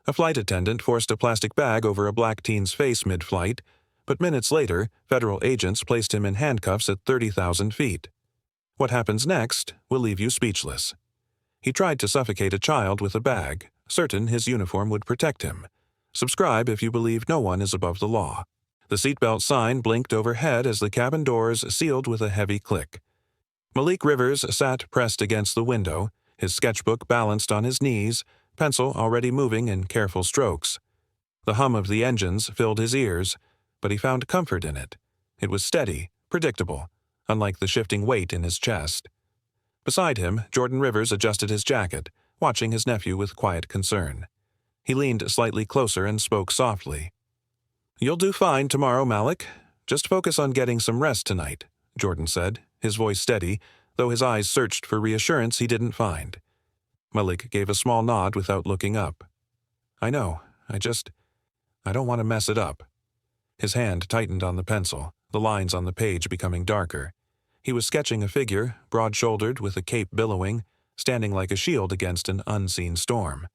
A flight attendant forced a plastic bag over a black teen's face mid-flight, but minutes later, federal agents placed him in handcuffs at 30,000 feet. What happens next will leave you speechless. He tried to suffocate a child with a bag, certain his uniform would protect him. Subscribe if you believe no one is above the law. The seatbelt sign blinked overhead as the cabin doors sealed with a heavy click. Malik Rivers sat pressed against the window, his sketchbook balanced on his knees, pencil already moving in careful strokes. The hum of the engines filled his ears, but he found comfort in it. It was steady, predictable, unlike the shifting weight in his chest. Beside him, Jordan Rivers adjusted his jacket, watching his nephew with quiet concern. He leaned slightly closer and spoke softly. "You'll do fine tomorrow, Malik. Just focus on getting some rest tonight," Jordan said, his voice steady, though his eyes searched for reassurance he didn't find. Malik gave a small nod without looking up. "I know. I don't want to mess it up." His hand tightened on the pencil, the lines on the page becoming darker. He was sketching a figure, broad-shouldered with a cape billowing, standing like a shield against an unseen storm.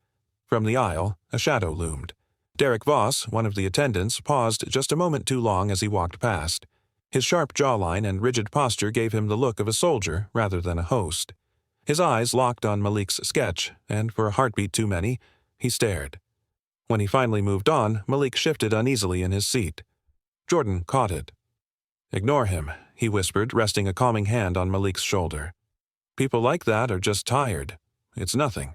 From the aisle, a shadow loomed. Derek Voss, one of the attendants, paused just a moment too long as he walked past. His sharp jawline and rigid posture gave him the look of a soldier rather than a host. His eyes locked on Malik's sketch, and for a heartbeat too many, he stared. When he finally moved on, Malik shifted uneasily in his seat. Jordan caught it. "Ignore him," he whispered, resting a calming hand on Malik's shoulder. "People like that are just tired. It's nothing."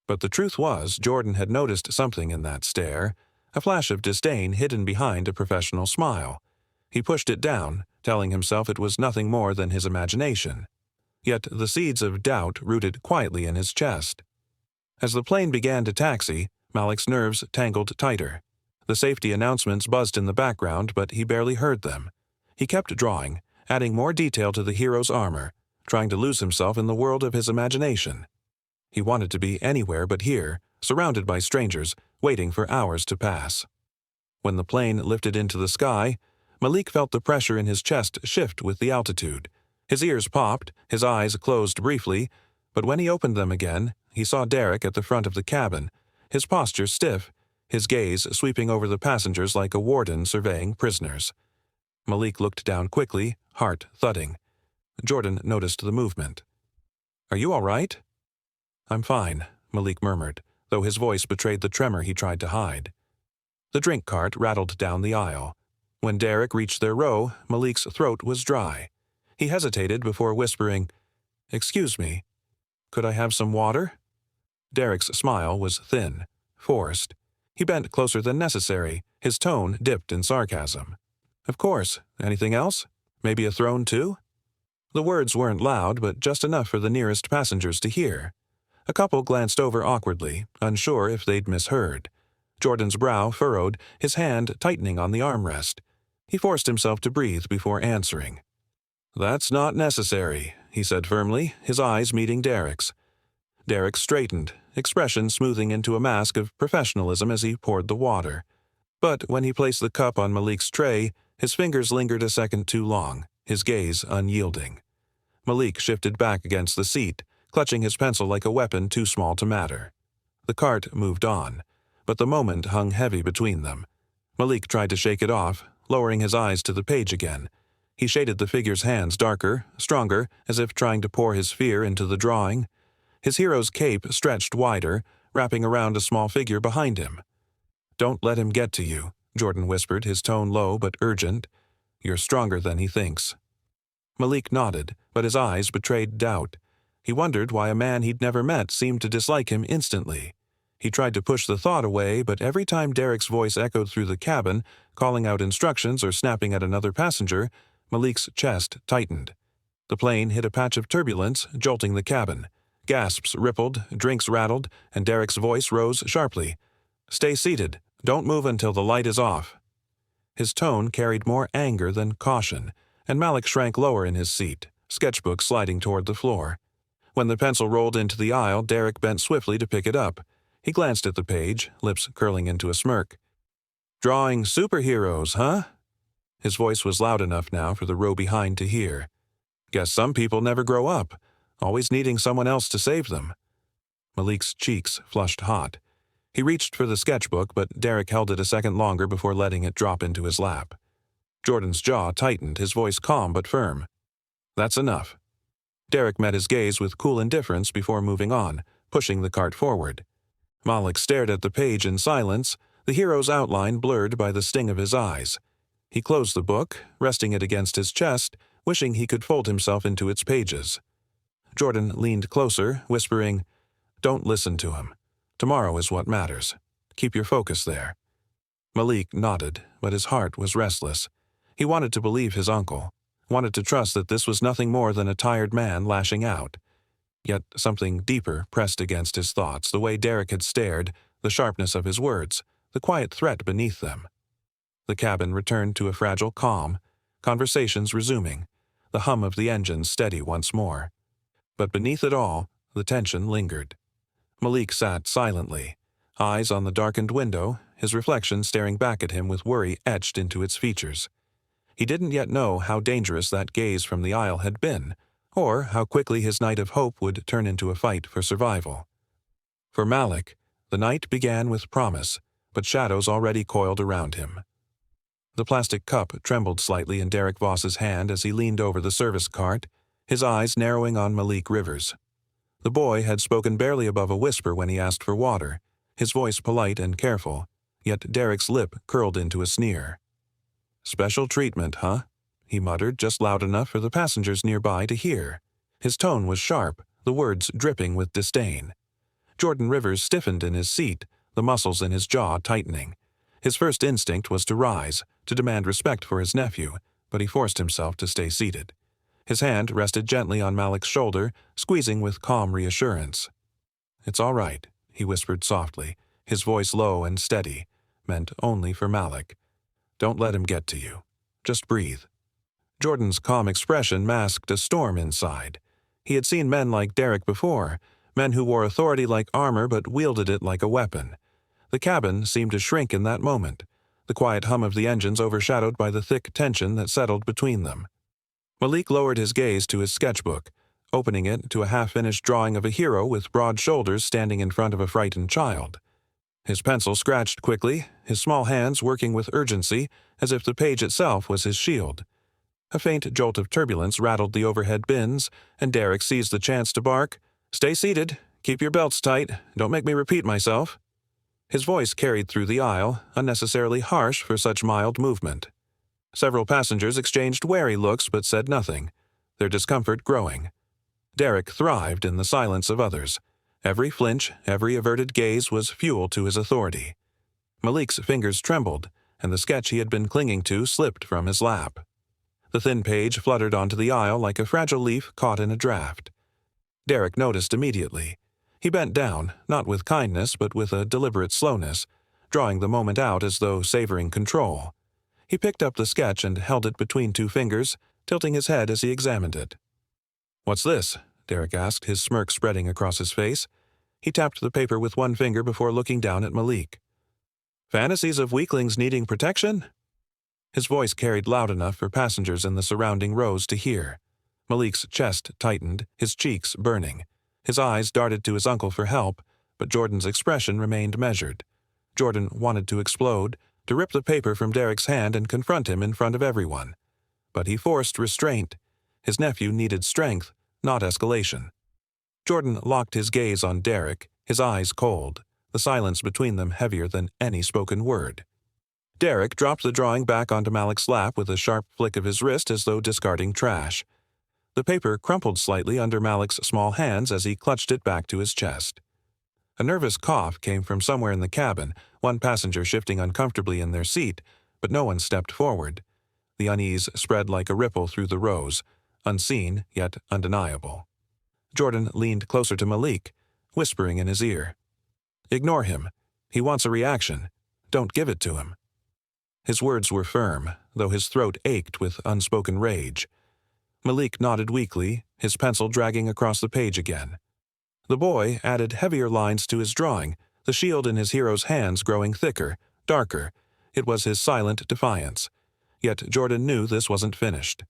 But the truth was, Jordan had noticed something in that stare, a flash of disdain hidden behind a professional smile. He pushed it down, telling himself it was nothing more than his imagination. Yet the seeds of doubt rooted quietly in his chest. As the plane began to taxi, Malik's nerves tangled tighter. The safety announcements buzzed in the background, but he barely heard them. He kept drawing, adding more detail to the hero's armor, trying to lose himself in the world of his imagination. He wanted to be anywhere but here, surrounded by strangers, waiting for hours to pass. When the plane lifted into the sky, Malik felt the pressure in his chest shift with the altitude. His ears popped, his eyes closed briefly, but when he opened them again, he saw Derek at the front of the cabin, his posture stiff, his gaze sweeping over the passengers like a warden surveying prisoners. Malik looked down quickly, heart thudding. Jordan noticed the movement. "Are you all right?" "I'm fine," Malik murmured, though his voice betrayed the tremor he tried to hide. The drink cart rattled down the aisle. When Derek reached their row, Malik's throat was dry. He hesitated before whispering, "Excuse me, could I have some water?" Derek's smile was thin, forced. He bent closer than necessary, his tone dipped in sarcasm. "Of course. Anything else? Maybe a throne too?" The words weren't loud, but just enough for the nearest passengers to hear. A couple glanced over awkwardly, unsure if they'd misheard. Jordan's brow furrowed, his hand tightening on the armrest. He forced himself to breathe before answering. "That's not necessary," he said firmly, his eyes meeting Derek's. Derek straightened, expression smoothing into a mask of professionalism as he poured the water. But when he placed the cup on Malik's tray, his fingers lingered a second too long, his gaze unyielding. Malik shifted back against the seat, clutching his pencil like a weapon too small to matter. The cart moved on, but the moment hung heavy between them. Malik tried to shake it off, lowering his eyes to the page again. He shaded the figure's hands darker, stronger, as if trying to pour his fear into the drawing. His hero's cape stretched wider, wrapping around a small figure behind him. "Don't let him get to you," Jordan whispered, his tone low but urgent. "You're stronger than he thinks." Malik nodded, but his eyes betrayed doubt. He wondered why a man he'd never met seemed to dislike him instantly. He tried to push the thought away, but every time Derek's voice echoed through the cabin, calling out instructions or snapping at another passenger, Malik's chest tightened. The plane hit a patch of turbulence, jolting the cabin. Gasps rippled, drinks rattled, and Derek's voice rose sharply. "Stay seated. Don't move until the light is off." His tone carried more anger than caution, and Malik shrank lower in his seat, sketchbook sliding toward the floor. When the pencil rolled into the aisle, Derek bent swiftly to pick it up. He glanced at the page, lips curling into a smirk. "Drawing superheroes, huh?" His voice was loud enough now for the row behind to hear. "Guess some people never grow up, always needing someone else to save them." Malik's cheeks flushed hot. He reached for the sketchbook, but Derek held it a second longer before letting it drop into his lap. Jordan's jaw tightened, his voice calm but firm. "That's enough." Derek met his gaze with cool indifference before moving on, pushing the cart forward. Malik stared at the page in silence, the hero's outline blurred by the sting of his eyes. He closed the book, resting it against his chest, wishing he could fold himself into its pages. Jordan leaned closer, whispering, "Don't listen to him. Tomorrow is what matters. Keep your focus there." Malik nodded, but his heart was restless. He wanted to believe his uncle, wanted to trust that this was nothing more than a tired man lashing out. Yet something deeper pressed against his thoughts, the way Derek had stared, the sharpness of his words, the quiet threat beneath them. The cabin returned to a fragile calm, conversations resuming, the hum of the engines steady once more. But beneath it all, the tension lingered. Malik sat silently, eyes on the darkened window, his reflection staring back at him with worry etched into its features. He didn't yet know how dangerous that gaze from the aisle had been, or how quickly his night of hope would turn into a fight for survival. For Malik, the night began with promise, but shadows already coiled around him. The plastic cup trembled slightly in Derek Voss's hand as he leaned over the service cart, his eyes narrowing on Malik Rivers. The boy had spoken barely above a whisper when he asked for water, his voice polite and careful, yet Derek's lip curled into a sneer. "Special treatment, huh?" he muttered, just loud enough for the passengers nearby to hear. His tone was sharp, the words dripping with disdain. Jordan Rivers stiffened in his seat, the muscles in his jaw tightening. His first instinct was to rise, to demand respect for his nephew, but he forced himself to stay seated. His hand rested gently on Malik's shoulder, squeezing with calm reassurance. "It's all right," he whispered softly, his voice low and steady, meant only for Malik. "Don't let him get to you. Just breathe." Jordan's calm expression masked a storm inside. He had seen men like Derek before, men who wore authority like armor but wielded it like a weapon. The cabin seemed to shrink in that moment, the quiet hum of the engines overshadowed by the thick tension that settled between them. Malik lowered his gaze to his sketchbook, opening it to a half-finished drawing of a hero with broad shoulders standing in front of a frightened child. His pencil scratched quickly, his small hands working with urgency, as if the page itself was his shield. A faint jolt of turbulence rattled the overhead bins, and Derek seized the chance to bark, "Stay seated, keep your belts tight, don't make me repeat myself." His voice carried through the aisle, unnecessarily harsh for such mild movement. Several passengers exchanged wary looks but said nothing, their discomfort growing. Derek thrived in the silence of others. Every flinch, every averted gaze was fuel to his authority. Malik's fingers trembled, and the sketch he had been clinging to slipped from his lap. The thin page fluttered onto the aisle like a fragile leaf caught in a draft. Derek noticed immediately. He bent down, not with kindness but with a deliberate slowness, drawing the moment out as though savoring control. He picked up the sketch and held it between two fingers, tilting his head as he examined it. "What's this?" Derek asked, his smirk spreading across his face. He tapped the paper with one finger before looking down at Malik. "Fantasies of weaklings needing protection?" His voice carried loud enough for passengers in the surrounding rows to hear. Malik's chest tightened, his cheeks burning. His eyes darted to his uncle for help, but Jordan's expression remained measured. Jordan wanted to explode, to rip the paper from Derek's hand and confront him in front of everyone. But he forced restraint. His nephew needed strength, not escalation. Jordan locked his gaze on Derek, his eyes cold, the silence between them heavier than any spoken word. Derek dropped the drawing back onto Malik's lap with a sharp flick of his wrist as though discarding trash. The paper crumpled slightly under Malik's small hands as he clutched it back to his chest. A nervous cough came from somewhere in the cabin, one passenger shifting uncomfortably in their seat, but no one stepped forward. The unease spread like a ripple through the rows, unseen yet undeniable. Jordan leaned closer to Malik, whispering in his ear. "Ignore him. He wants a reaction. Don't give it to him." His words were firm, though his throat ached with unspoken rage. Malik nodded weakly, his pencil dragging across the page again. The boy added heavier lines to his drawing, the shield in his hero's hands growing thicker, darker. It was his silent defiance. Yet Jordan knew this wasn't finished.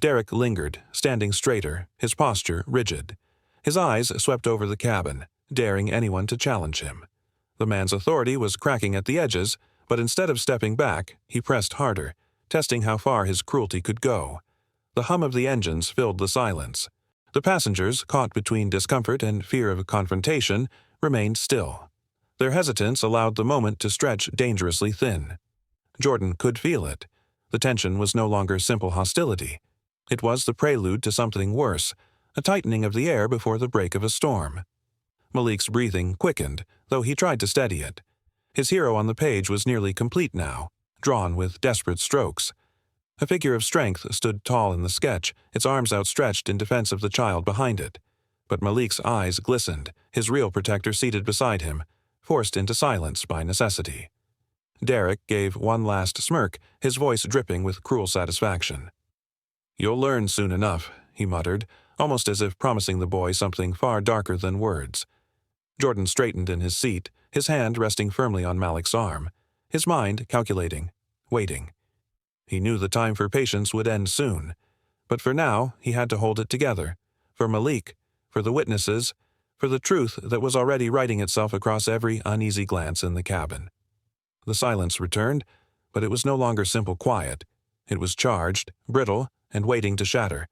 Derek lingered, standing straighter, his posture rigid. His eyes swept over the cabin, daring anyone to challenge him. The man's authority was cracking at the edges, but instead of stepping back, he pressed harder, testing how far his cruelty could go. The hum of the engines filled the silence. The passengers, caught between discomfort and fear of confrontation, remained still. Their hesitance allowed the moment to stretch dangerously thin. Jordan could feel it. The tension was no longer simple hostility. It was the prelude to something worse, a tightening of the air before the break of a storm. Malik's breathing quickened, though he tried to steady it. His hero on the page was nearly complete now, drawn with desperate strokes. A figure of strength stood tall in the sketch, its arms outstretched in defense of the child behind it. But Malik's eyes glistened, his real protector seated beside him, forced into silence by necessity. Derek gave one last smirk, his voice dripping with cruel satisfaction. "You'll learn soon enough," he muttered, almost as if promising the boy something far darker than words. Jordan straightened in his seat, his hand resting firmly on Malik's arm, his mind calculating, waiting. He knew the time for patience would end soon, but for now he had to hold it together, for Malik, for the witnesses, for the truth that was already writing itself across every uneasy glance in the cabin. The silence returned, but it was no longer simple quiet. It was charged, brittle, and waiting to shatter.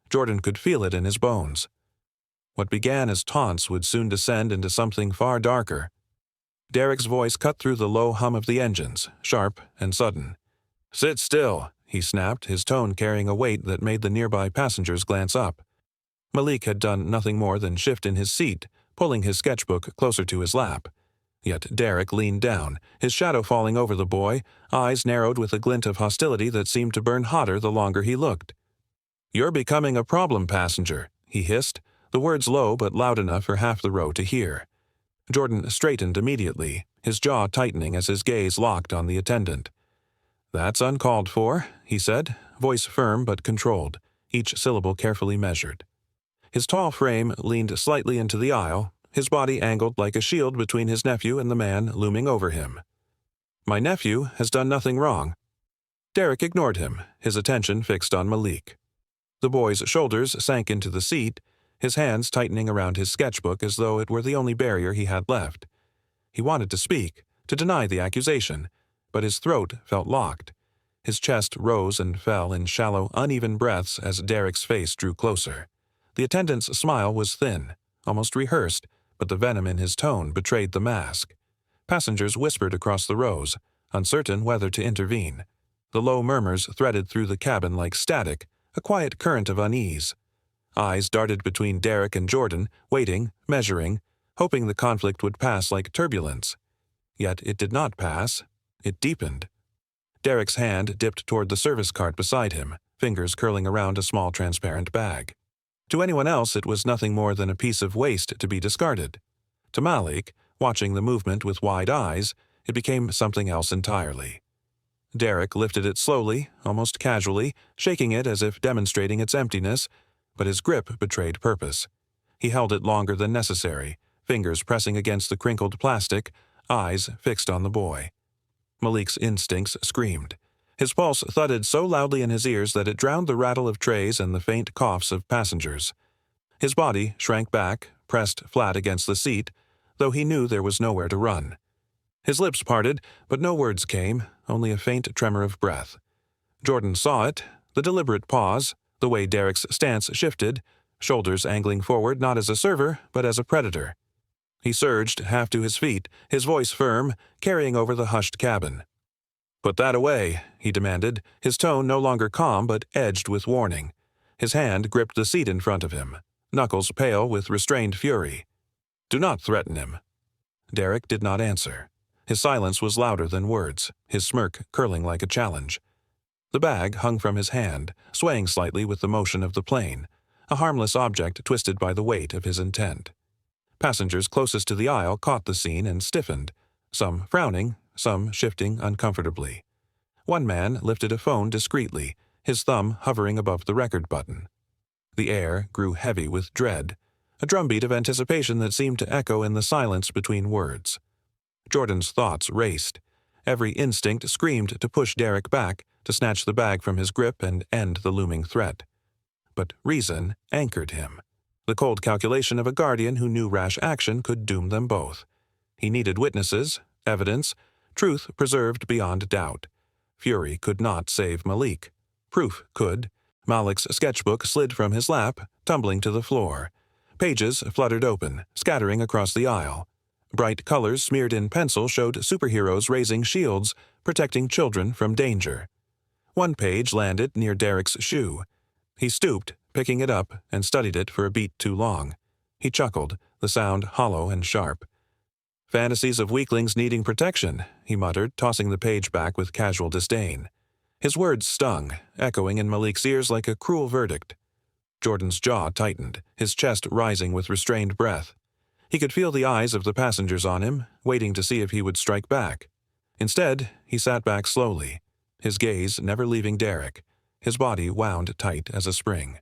Jordan could feel it in his bones. What began as taunts would soon descend into something far darker. Derek's voice cut through the low hum of the engines, sharp and sudden. "Sit still," he snapped, his tone carrying a weight that made the nearby passengers glance up. Malik had done nothing more than shift in his seat, pulling his sketchbook closer to his lap. Yet Derek leaned down, his shadow falling over the boy, eyes narrowed with a glint of hostility that seemed to burn hotter the longer he looked. "You're becoming a problem passenger," he hissed, the words low but loud enough for half the row to hear. Jordan straightened immediately, his jaw tightening as his gaze locked on the attendant. "That's uncalled for," he said, voice firm but controlled, each syllable carefully measured. His tall frame leaned slightly into the aisle, his body angled like a shield between his nephew and the man looming over him. "My nephew has done nothing wrong." Derek ignored him, his attention fixed on Malik. The boy's shoulders sank into the seat, his hands tightening around his sketchbook as though it were the only barrier he had left. He wanted to speak, to deny the accusation, but his throat felt locked. His chest rose and fell in shallow, uneven breaths as Derek's face drew closer. The attendant's smile was thin, almost rehearsed, but the venom in his tone betrayed the mask. Passengers whispered across the rows, uncertain whether to intervene. The low murmurs threaded through the cabin like static, a quiet current of unease. Eyes darted between Derek and Jordan, waiting, measuring, hoping the conflict would pass like turbulence. Yet it did not pass. It deepened. Derek's hand dipped toward the service cart beside him, fingers curling around a small transparent bag. To anyone else it was nothing more than a piece of waste to be discarded. To Malik, watching the movement with wide eyes, it became something else entirely. Derek lifted it slowly, almost casually, shaking it as if demonstrating its emptiness, but his grip betrayed purpose. He held it longer than necessary, fingers pressing against the crinkled plastic, eyes fixed on the boy. Malik's instincts screamed. His pulse thudded so loudly in his ears that it drowned the rattle of trays and the faint coughs of passengers. His body shrank back, pressed flat against the seat, though he knew there was nowhere to run. His lips parted, but no words came, only a faint tremor of breath. Jordan saw it, the deliberate pause, the way Derek's stance shifted, shoulders angling forward not as a server, but as a predator. He surged half to his feet, his voice firm, carrying over the hushed cabin. "Put that away," he demanded, his tone no longer calm but edged with warning. His hand gripped the seat in front of him, knuckles pale with restrained fury. "Do not threaten him." Derek did not answer. His silence was louder than words, his smirk curling like a challenge. The bag hung from his hand, swaying slightly with the motion of the plane, a harmless object twisted by the weight of his intent. Passengers closest to the aisle caught the scene and stiffened, some frowning, some shifting uncomfortably. One man lifted a phone discreetly, his thumb hovering above the record button. The air grew heavy with dread, a drumbeat of anticipation that seemed to echo in the silence between words. Jordan's thoughts raced. Every instinct screamed to push Derek back, to snatch the bag from his grip and end the looming threat. But reason anchored him, the cold calculation of a guardian who knew rash action could doom them both. He needed witnesses, evidence, truth preserved beyond doubt. Fury could not save Malik. Proof could. Malik's sketchbook slid from his lap, tumbling to the floor. Pages fluttered open, scattering across the aisle. Bright colors smeared in pencil showed superheroes raising shields, protecting children from danger. One page landed near Derek's shoe. He stooped, picking it up, and studied it for a beat too long. He chuckled, the sound hollow and sharp. "Fantasies of weaklings needing protection," he muttered, tossing the page back with casual disdain. His words stung, echoing in Malik's ears like a cruel verdict. Jordan's jaw tightened, his chest rising with restrained breath. He could feel the eyes of the passengers on him, waiting to see if he would strike back. Instead, he sat back slowly, his gaze never leaving Derek, his body wound tight as a spring.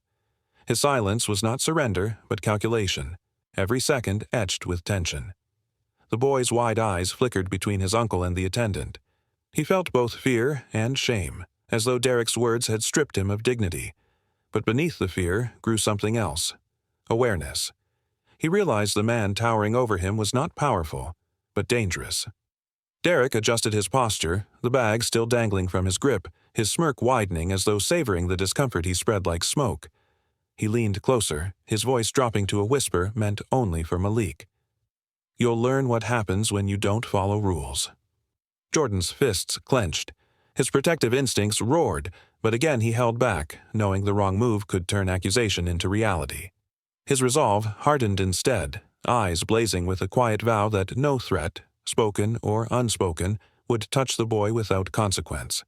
His silence was not surrender, but calculation, every second etched with tension. The boy's wide eyes flickered between his uncle and the attendant. He felt both fear and shame, as though Derek's words had stripped him of dignity. But beneath the fear grew something else, awareness. He realized the man towering over him was not powerful, but dangerous. Derek adjusted his posture, the bag still dangling from his grip, his smirk widening as though savoring the discomfort he spread like smoke. He leaned closer, his voice dropping to a whisper meant only for Malik. "You'll learn what happens when you don't follow rules." Jordan's fists clenched. His protective instincts roared, but again he held back, knowing the wrong move could turn accusation into reality. His resolve hardened instead, eyes blazing with a quiet vow that no threat, spoken or unspoken, would touch the boy without consequence.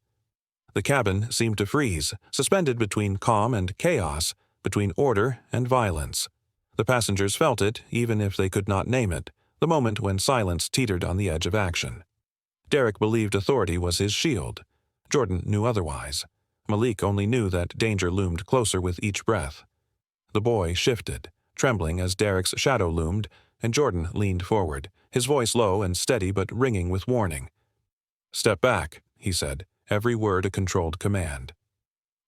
The cabin seemed to freeze, suspended between calm and chaos, between order and violence. The passengers felt it, even if they could not name it, the moment when silence teetered on the edge of action. Derek believed authority was his shield. Jordan knew otherwise. Malik only knew that danger loomed closer with each breath. The boy shifted, trembling as Derek's shadow loomed, and Jordan leaned forward, his voice low and steady but ringing with warning. "Step back," he said, every word a controlled command.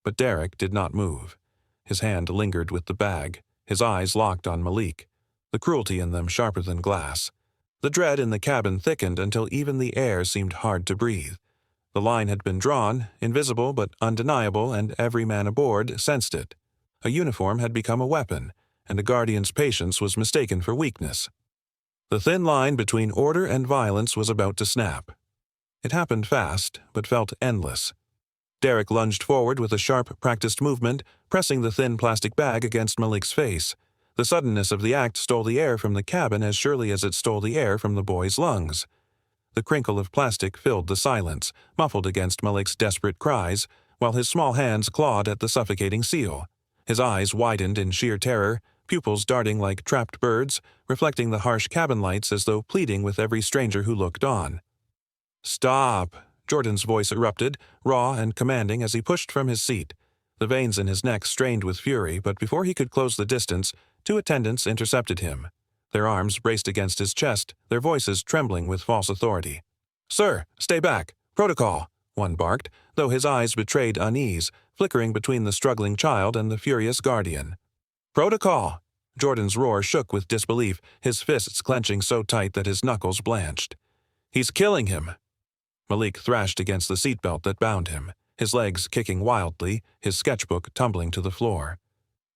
But Derek did not move. His hand lingered with the bag, his eyes locked on Malik, the cruelty in them sharper than glass. The dread in the cabin thickened until even the air seemed hard to breathe. The line had been drawn, invisible but undeniable, and every man aboard sensed it. A uniform had become a weapon, and a guardian's patience was mistaken for weakness. The thin line between order and violence was about to snap. It happened fast, but felt endless. Derek lunged forward with a sharp, practiced movement, pressing the thin plastic bag against Malik's face. The suddenness of the act stole the air from the cabin as surely as it stole the air from the boy's lungs. The crinkle of plastic filled the silence, muffled against Malik's desperate cries, while his small hands clawed at the suffocating seal. His eyes widened in sheer terror, pupils darting like trapped birds, reflecting the harsh cabin lights as though pleading with every stranger who looked on. "Stop!" Jordan's voice erupted, raw and commanding as he pushed from his seat. The veins in his neck strained with fury, but before he could close the distance, two attendants intercepted him. Their arms braced against his chest, their voices trembling with false authority. "Sir, stay back! Protocol!" one barked, though his eyes betrayed unease, flickering between the struggling child and the furious guardian. "Protocol!" Jordan's roar shook with disbelief, his fists clenching so tight that his knuckles blanched. "He's killing him!" Malik thrashed against the seatbelt that bound him, his legs kicking wildly, his sketchbook tumbling to the floor.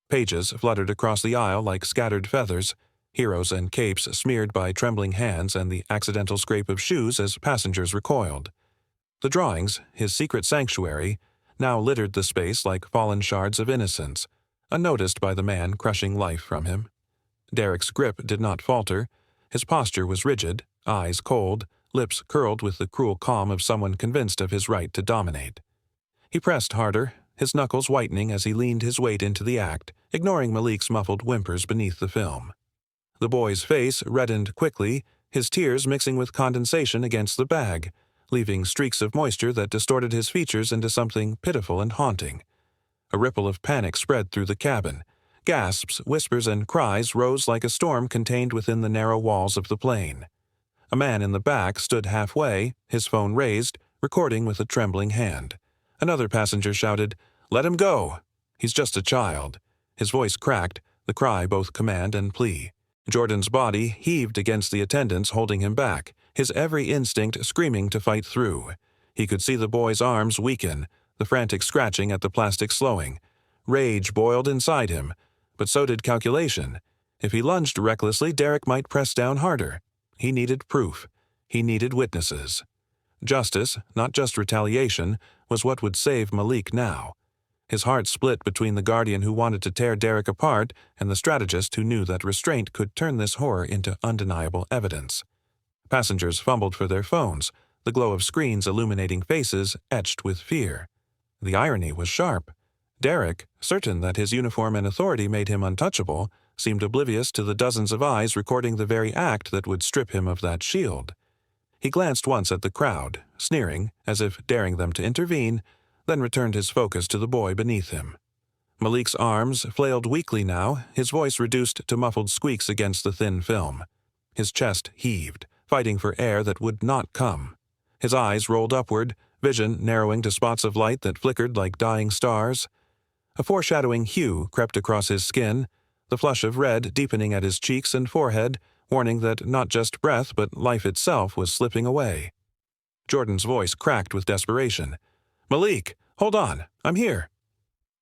Pages fluttered across the aisle like scattered feathers, heroes and capes smeared by trembling hands and the accidental scrape of shoes as passengers recoiled. The drawings, his secret sanctuary, now littered the space like fallen shards of innocence, unnoticed by the man crushing life from him. Derek's grip did not falter. His posture was rigid, eyes cold, lips curled with the cruel calm of someone convinced of his right to dominate. He pressed harder, his knuckles whitening as he leaned his weight into the act, ignoring Malik's muffled whimpers beneath the film. The boy's face reddened quickly, his tears mixing with condensation against the bag, leaving streaks of moisture that distorted his features into something pitiful and haunting. A ripple of panic spread through the cabin. Gasps, whispers, and cries rose like a storm contained within the narrow walls of the plane. A man in the back stood halfway, his phone raised, recording with a trembling hand. Another passenger shouted, "Let him go! He's just a child." His voice cracked, the cry both command and plea. Jordan's body heaved against the attendants holding him back, his every instinct screaming to fight through. He could see the boy's arms weaken, the frantic scratching at the plastic slowing. Rage boiled inside him, but so did calculation. If he lunged recklessly, Derek might press down harder. He needed proof. He needed witnesses. Justice, not just retaliation, was what would save Malik now. His heart split between the guardian who wanted to tear Derek apart and the strategist who knew that restraint could turn this horror into undeniable evidence. Passengers fumbled for their phones, the glow of screens illuminating faces etched with fear. The irony was sharp. Derek, certain that his uniform and authority made him untouchable, seemed oblivious to the dozens of eyes recording the very act that would strip him of that shield. He glanced once at the crowd, sneering, as if daring them to intervene, then returned his focus to the boy beneath him. Malik's arms flailed weakly now, his voice reduced to muffled squeaks against the thin film. His chest heaved, fighting for air that would not come. His eyes rolled upward, vision narrowing to spots of light that flickered like dying stars. A foreshadowing hue crept across his skin, the flush of red deepening at his cheeks and forehead, warning that not just breath but life itself was slipping away. Jordan's voice cracked with desperation. "Malik, hold on, I'm here."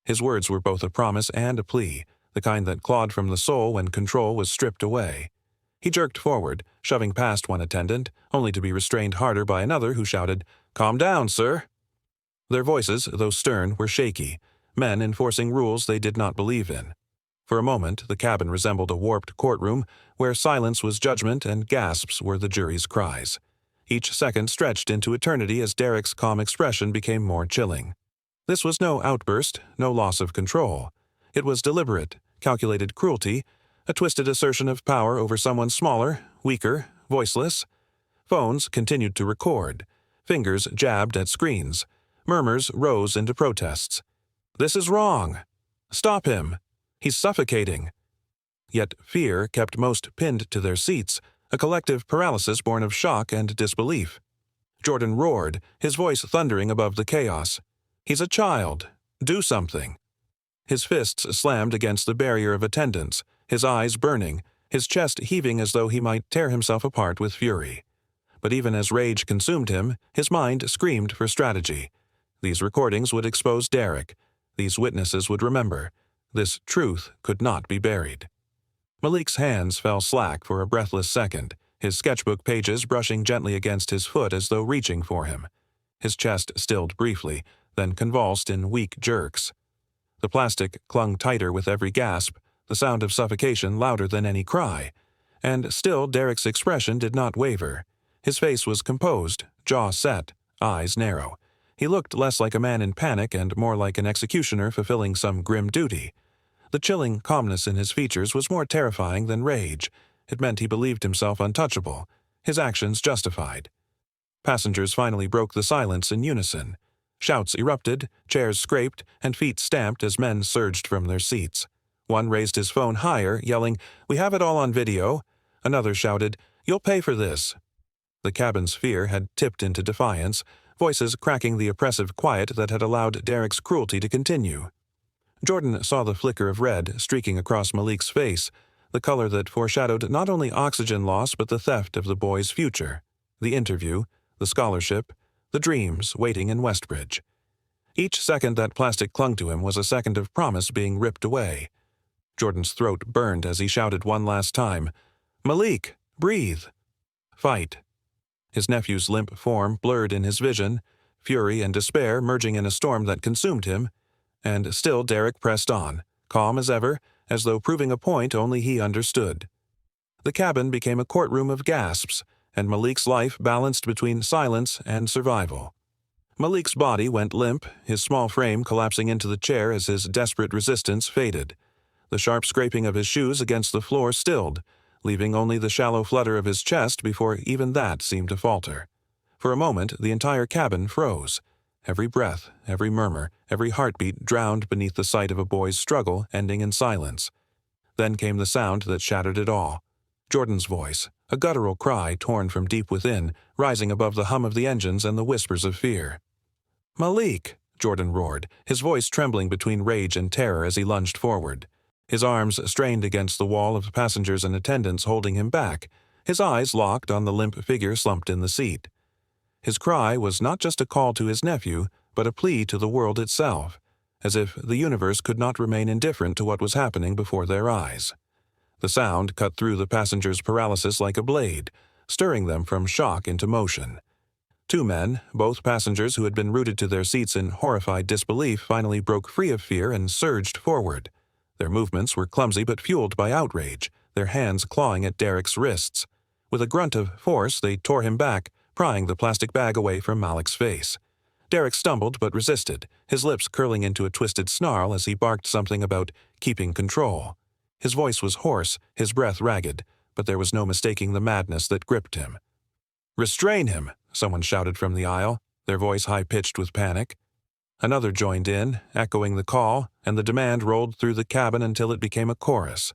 His words were both a promise and a plea, the kind that clawed from the soul when control was stripped away. He jerked forward, shoving past one attendant, only to be restrained harder by another who shouted, "Calm down, sir." Their voices, though stern, were shaky, men enforcing rules they did not believe in. For a moment, the cabin resembled a warped courtroom where silence was judgment and gasps were the jury's cries. Each second stretched into eternity as Derek's calm expression became more chilling. This was no outburst, no loss of control. It was deliberate, calculated cruelty, a twisted assertion of power over someone smaller, weaker, voiceless. Phones continued to record. Fingers jabbed at screens. Murmurs rose into protests. "This is wrong. Stop him. He's suffocating." Yet fear kept most pinned to their seats, a collective paralysis born of shock and disbelief. Jordan roared, his voice thundering above the chaos. "He's a child. Do something." His fists slammed against the barrier of attendants, his eyes burning, his chest heaving as though he might tear himself apart with fury. But even as rage consumed him, his mind screamed for strategy. These recordings would expose Derek. These witnesses would remember. This truth could not be buried. Malik's hands fell slack for a breathless second, his sketchbook pages brushing gently against his foot as though reaching for him. His chest stilled briefly, then convulsed in weak jerks. The plastic clung tighter with every gasp, the sound of suffocation louder than any cry. And still Derek's expression did not waver. His face was composed, jaw set, eyes narrow. He looked less like a man in panic and more like an executioner fulfilling some grim duty. The chilling calmness in his features was more terrifying than rage. It meant he believed himself untouchable, his actions justified. Passengers finally broke the silence in unison. Shouts erupted, chairs scraped, and feet stamped as men surged from their seats. One raised his phone higher, yelling, "We have it all on video." Another shouted, "You'll pay for this." The cabin's fear had tipped into defiance, voices cracking the oppressive quiet that had allowed Derek's cruelty to continue. Jordan saw the flicker of red streaking across Malik's face, the color that foreshadowed not only oxygen loss but the theft of the boy's future, the interview, the scholarship, the dreams waiting in Westbridge. Each second that plastic clung to him was a second of promise being ripped away. Jordan's throat burned as he shouted one last time, "Malik, breathe. Fight." His nephew's limp form blurred in his vision, fury and despair merging in a storm that consumed him, and still Derek pressed on, calm as ever, as though proving a point only he understood. The cabin became a courtroom of gasps, and Malik's life balanced between silence and survival. Malik's body went limp, his small frame collapsing into the chair as his desperate resistance faded. The sharp scraping of his shoes against the floor stilled, leaving only the shallow flutter of his chest before even that seemed to falter. For a moment, the entire cabin froze. Every breath, every murmur, every heartbeat drowned beneath the sight of a boy's struggle ending in silence. Then came the sound that shattered it all. Jordan's voice, a guttural cry torn from deep within, rising above the hum of the engines and the whispers of fear. "Malik!" Jordan roared, his voice trembling between rage and terror as he lunged forward. His arms strained against the wall of passengers and attendants holding him back, his eyes locked on the limp figure slumped in the seat. His cry was not just a call to his nephew, but a plea to the world itself, as if the universe could not remain indifferent to what was happening before their eyes. The sound cut through the passengers' paralysis like a blade, stirring them from shock into motion. Two men, both passengers who had been rooted to their seats in horrified disbelief, finally broke free of fear and surged forward. Their movements were clumsy but fueled by outrage, their hands clawing at Derek's wrists. With a grunt of force, they tore him back, prying the plastic bag away from Malik's face. Derek stumbled but resisted, his lips curling into a twisted snarl as he barked something about keeping control. His voice was hoarse, his breath ragged, but there was no mistaking the madness that gripped him. "Restrain him!" someone shouted from the aisle, their voice high-pitched with panic. Another joined in, echoing the call, and the demand rolled through the cabin until it became a chorus.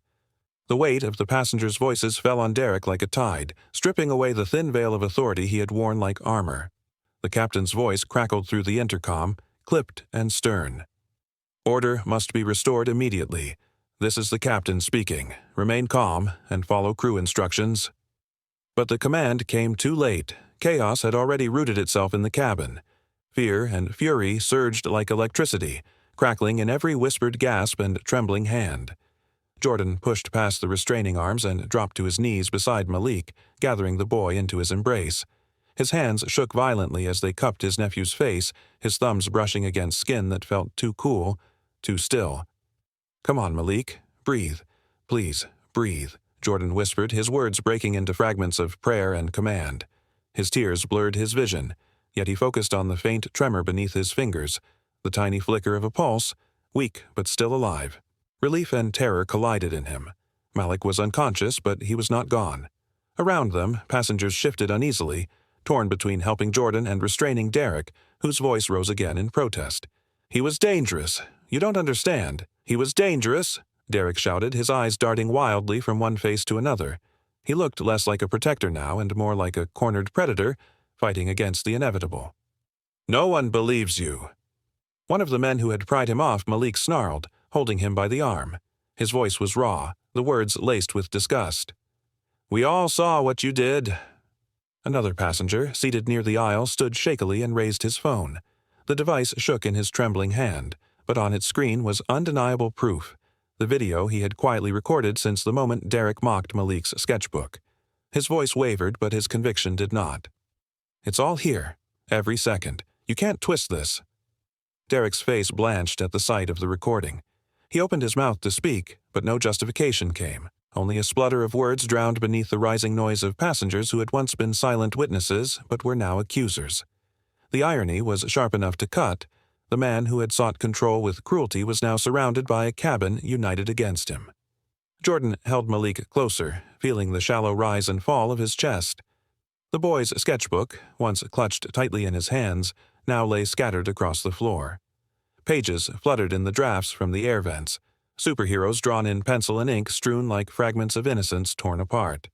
The weight of the passengers' voices fell on Derek like a tide, stripping away the thin veil of authority he had worn like armor. The captain's voice crackled through the intercom, clipped and stern. "Order must be restored immediately. This is the captain speaking. Remain calm and follow crew instructions." But the command came too late. Chaos had already rooted itself in the cabin. Fear and fury surged like electricity, crackling in every whispered gasp and trembling hand. Jordan pushed past the restraining arms and dropped to his knees beside Malik, gathering the boy into his embrace. His hands shook violently as they cupped his nephew's face, his thumbs brushing against skin that felt too cool, too still. "Come on, Malik. Breathe. Please, breathe," Jordan whispered, his words breaking into fragments of prayer and command. His tears blurred his vision, yet he focused on the faint tremor beneath his fingers, the tiny flicker of a pulse, weak but still alive. Relief and terror collided in him. Malik was unconscious, but he was not gone. Around them, passengers shifted uneasily, torn between helping Jordan and restraining Derek, whose voice rose again in protest. "He was dangerous. You don't understand. He was dangerous," Derek shouted, his eyes darting wildly from one face to another. He looked less like a protector now and more like a cornered predator, fighting against the inevitable. "No one believes you." One of the men who had pried him off Malik snarled, holding him by the arm. His voice was raw, the words laced with disgust. "We all saw what you did." Another passenger, seated near the aisle, stood shakily and raised his phone. The device shook in his trembling hand, but on its screen was undeniable proof, the video he had quietly recorded since the moment Derek mocked Malik's sketchbook. His voice wavered, but his conviction did not. "It's all here, every second. You can't twist this." Derek's face blanched at the sight of the recording. He opened his mouth to speak, but no justification came. Only a splutter of words drowned beneath the rising noise of passengers who had once been silent witnesses but were now accusers. The irony was sharp enough to cut. The man who had sought control with cruelty was now surrounded by a cabin united against him. Jordan held Malik closer, feeling the shallow rise and fall of his chest. The boy's sketchbook, once clutched tightly in his hands, now lay scattered across the floor. Pages fluttered in the drafts from the air vents, superheroes drawn in pencil and ink strewn like fragments of innocence torn apart.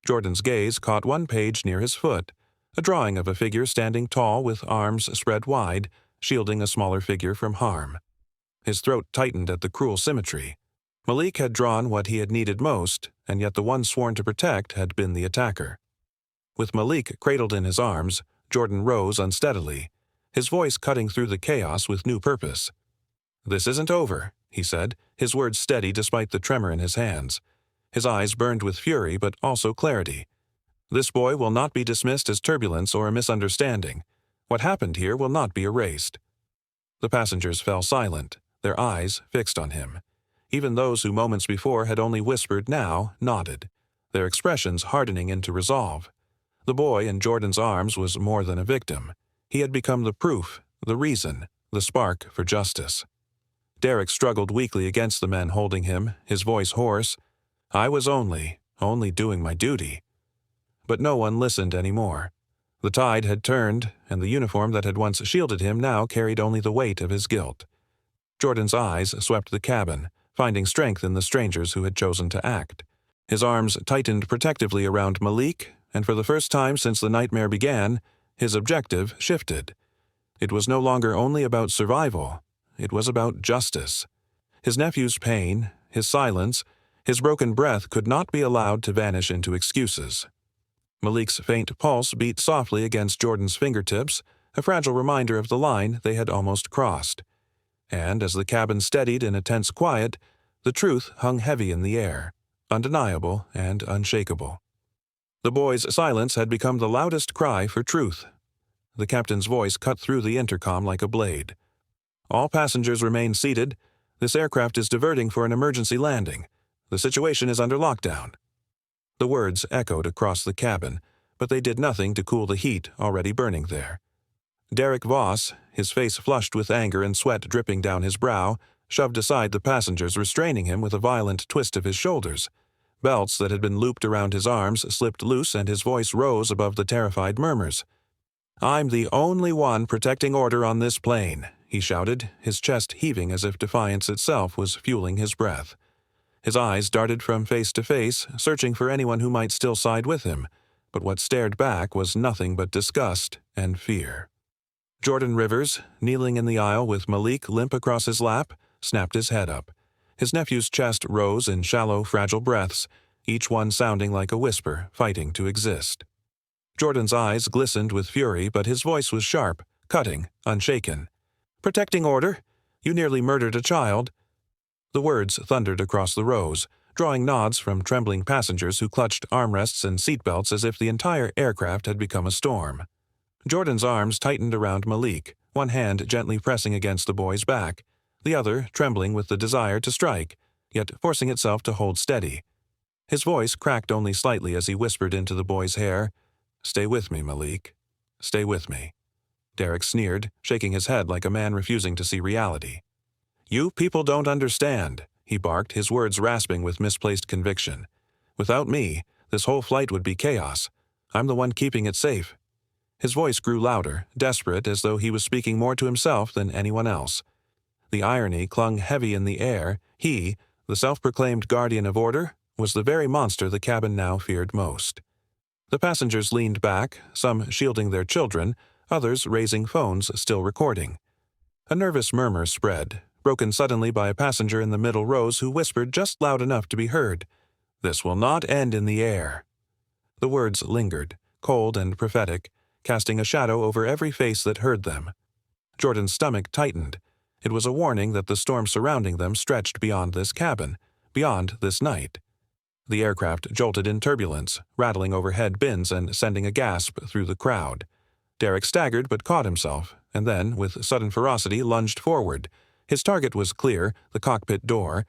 Jordan's gaze caught one page near his foot, a drawing of a figure standing tall with arms spread wide, shielding a smaller figure from harm. His throat tightened at the cruel symmetry. Malik had drawn what he had needed most, and yet the one sworn to protect had been the attacker. With Malik cradled in his arms, Jordan rose unsteadily, his voice cutting through the chaos with new purpose. "This isn't over," he said, his words steady despite the tremor in his hands. His eyes burned with fury but also clarity. "This boy will not be dismissed as turbulence or a misunderstanding. What happened here will not be erased." The passengers fell silent, their eyes fixed on him. Even those who moments before had only whispered now nodded, their expressions hardening into resolve. The boy in Jordan's arms was more than a victim. He had become the proof, the reason, the spark for justice. Derek struggled weakly against the men holding him, his voice hoarse. "I was only doing my duty." But no one listened anymore. The tide had turned, and the uniform that had once shielded him now carried only the weight of his guilt. Jordan's eyes swept the cabin, finding strength in the strangers who had chosen to act. His arms tightened protectively around Malik, and for the first time since the nightmare began, his objective shifted. It was no longer only about survival. It was about justice. His nephew's pain, his silence, his broken breath could not be allowed to vanish into excuses. Malik's faint pulse beat softly against Jordan's fingertips, a fragile reminder of the line they had almost crossed. And as the cabin steadied in a tense quiet, the truth hung heavy in the air, undeniable and unshakable. The boy's silence had become the loudest cry for truth. The captain's voice cut through the intercom like a blade. All passengers remain seated. This aircraft is diverting for an emergency landing. The situation is under lockdown. The words echoed across the cabin, but they did nothing to cool the heat already burning there. Derek Voss, his face flushed with anger and sweat dripping down his brow, shoved aside the passengers, restraining him with a violent twist of his shoulders. Belts that had been looped around his arms slipped loose and his voice rose above the terrified murmurs. "I'm the only one protecting order on this plane," he shouted, his chest heaving as if defiance itself was fueling his breath. His eyes darted from face to face, searching for anyone who might still side with him, but what stared back was nothing but disgust and fear. Jordan Rivers, kneeling in the aisle with Malik limp across his lap, snapped his head up. His nephew's chest rose in shallow, fragile breaths, each one sounding like a whisper, fighting to exist. Jordan's eyes glistened with fury, but his voice was sharp, cutting, unshaken. "Protecting order? You nearly murdered a child." The words thundered across the rows, drawing nods from trembling passengers who clutched armrests and seatbelts as if the entire aircraft had become a storm. Jordan's arms tightened around Malik, one hand gently pressing against the boy's back, the other trembling with the desire to strike, yet forcing itself to hold steady. His voice cracked only slightly as he whispered into the boy's hair, "Stay with me, Malik. Stay with me." Derek sneered, shaking his head like a man refusing to see reality. "You people don't understand," he barked, his words rasping with misplaced conviction. "Without me, this whole flight would be chaos. I'm the one keeping it safe." His voice grew louder, desperate, as though he was speaking more to himself than anyone else. The irony clung heavy in the air. He, the self-proclaimed guardian of order, was the very monster the cabin now feared most. The passengers leaned back, some shielding their children, others raising phones still recording. A nervous murmur spread, broken suddenly by a passenger in the middle rows who whispered just loud enough to be heard, "This will not end in the air." The words lingered, cold and prophetic, casting a shadow over every face that heard them. Jordan's stomach tightened. It was a warning that the storm surrounding them stretched beyond this cabin, beyond this night. The aircraft jolted in turbulence, rattling overhead bins and sending a gasp through the crowd. Derek staggered but caught himself, and then, with sudden ferocity, lunged forward. His target was clear, the cockpit door.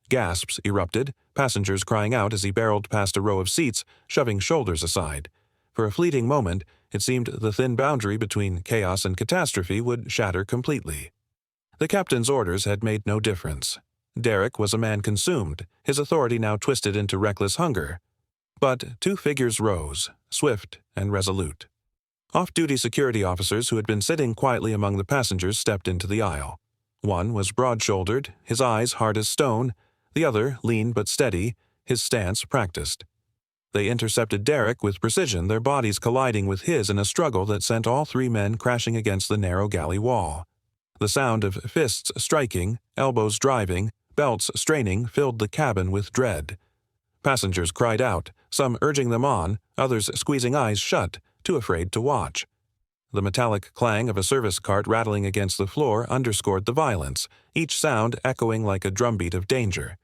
Gasps erupted, passengers crying out as he barreled past a row of seats, shoving shoulders aside. For a fleeting moment, it seemed the thin boundary between chaos and catastrophe would shatter completely. The captain's orders had made no difference. Derek was a man consumed, his authority now twisted into reckless hunger. But two figures rose, swift and resolute. Off-duty security officers who had been sitting quietly among the passengers stepped into the aisle. One was broad-shouldered, his eyes hard as stone, the other lean but steady, his stance practiced. They intercepted Derek with precision, their bodies colliding with his in a struggle that sent all three men crashing against the narrow galley wall. The sound of fists striking, elbows driving, belts straining filled the cabin with dread. Passengers cried out, some urging them on, others squeezing eyes shut, too afraid to watch. The metallic clang of a service cart rattling against the floor underscored the violence, each sound echoing like a drumbeat of danger.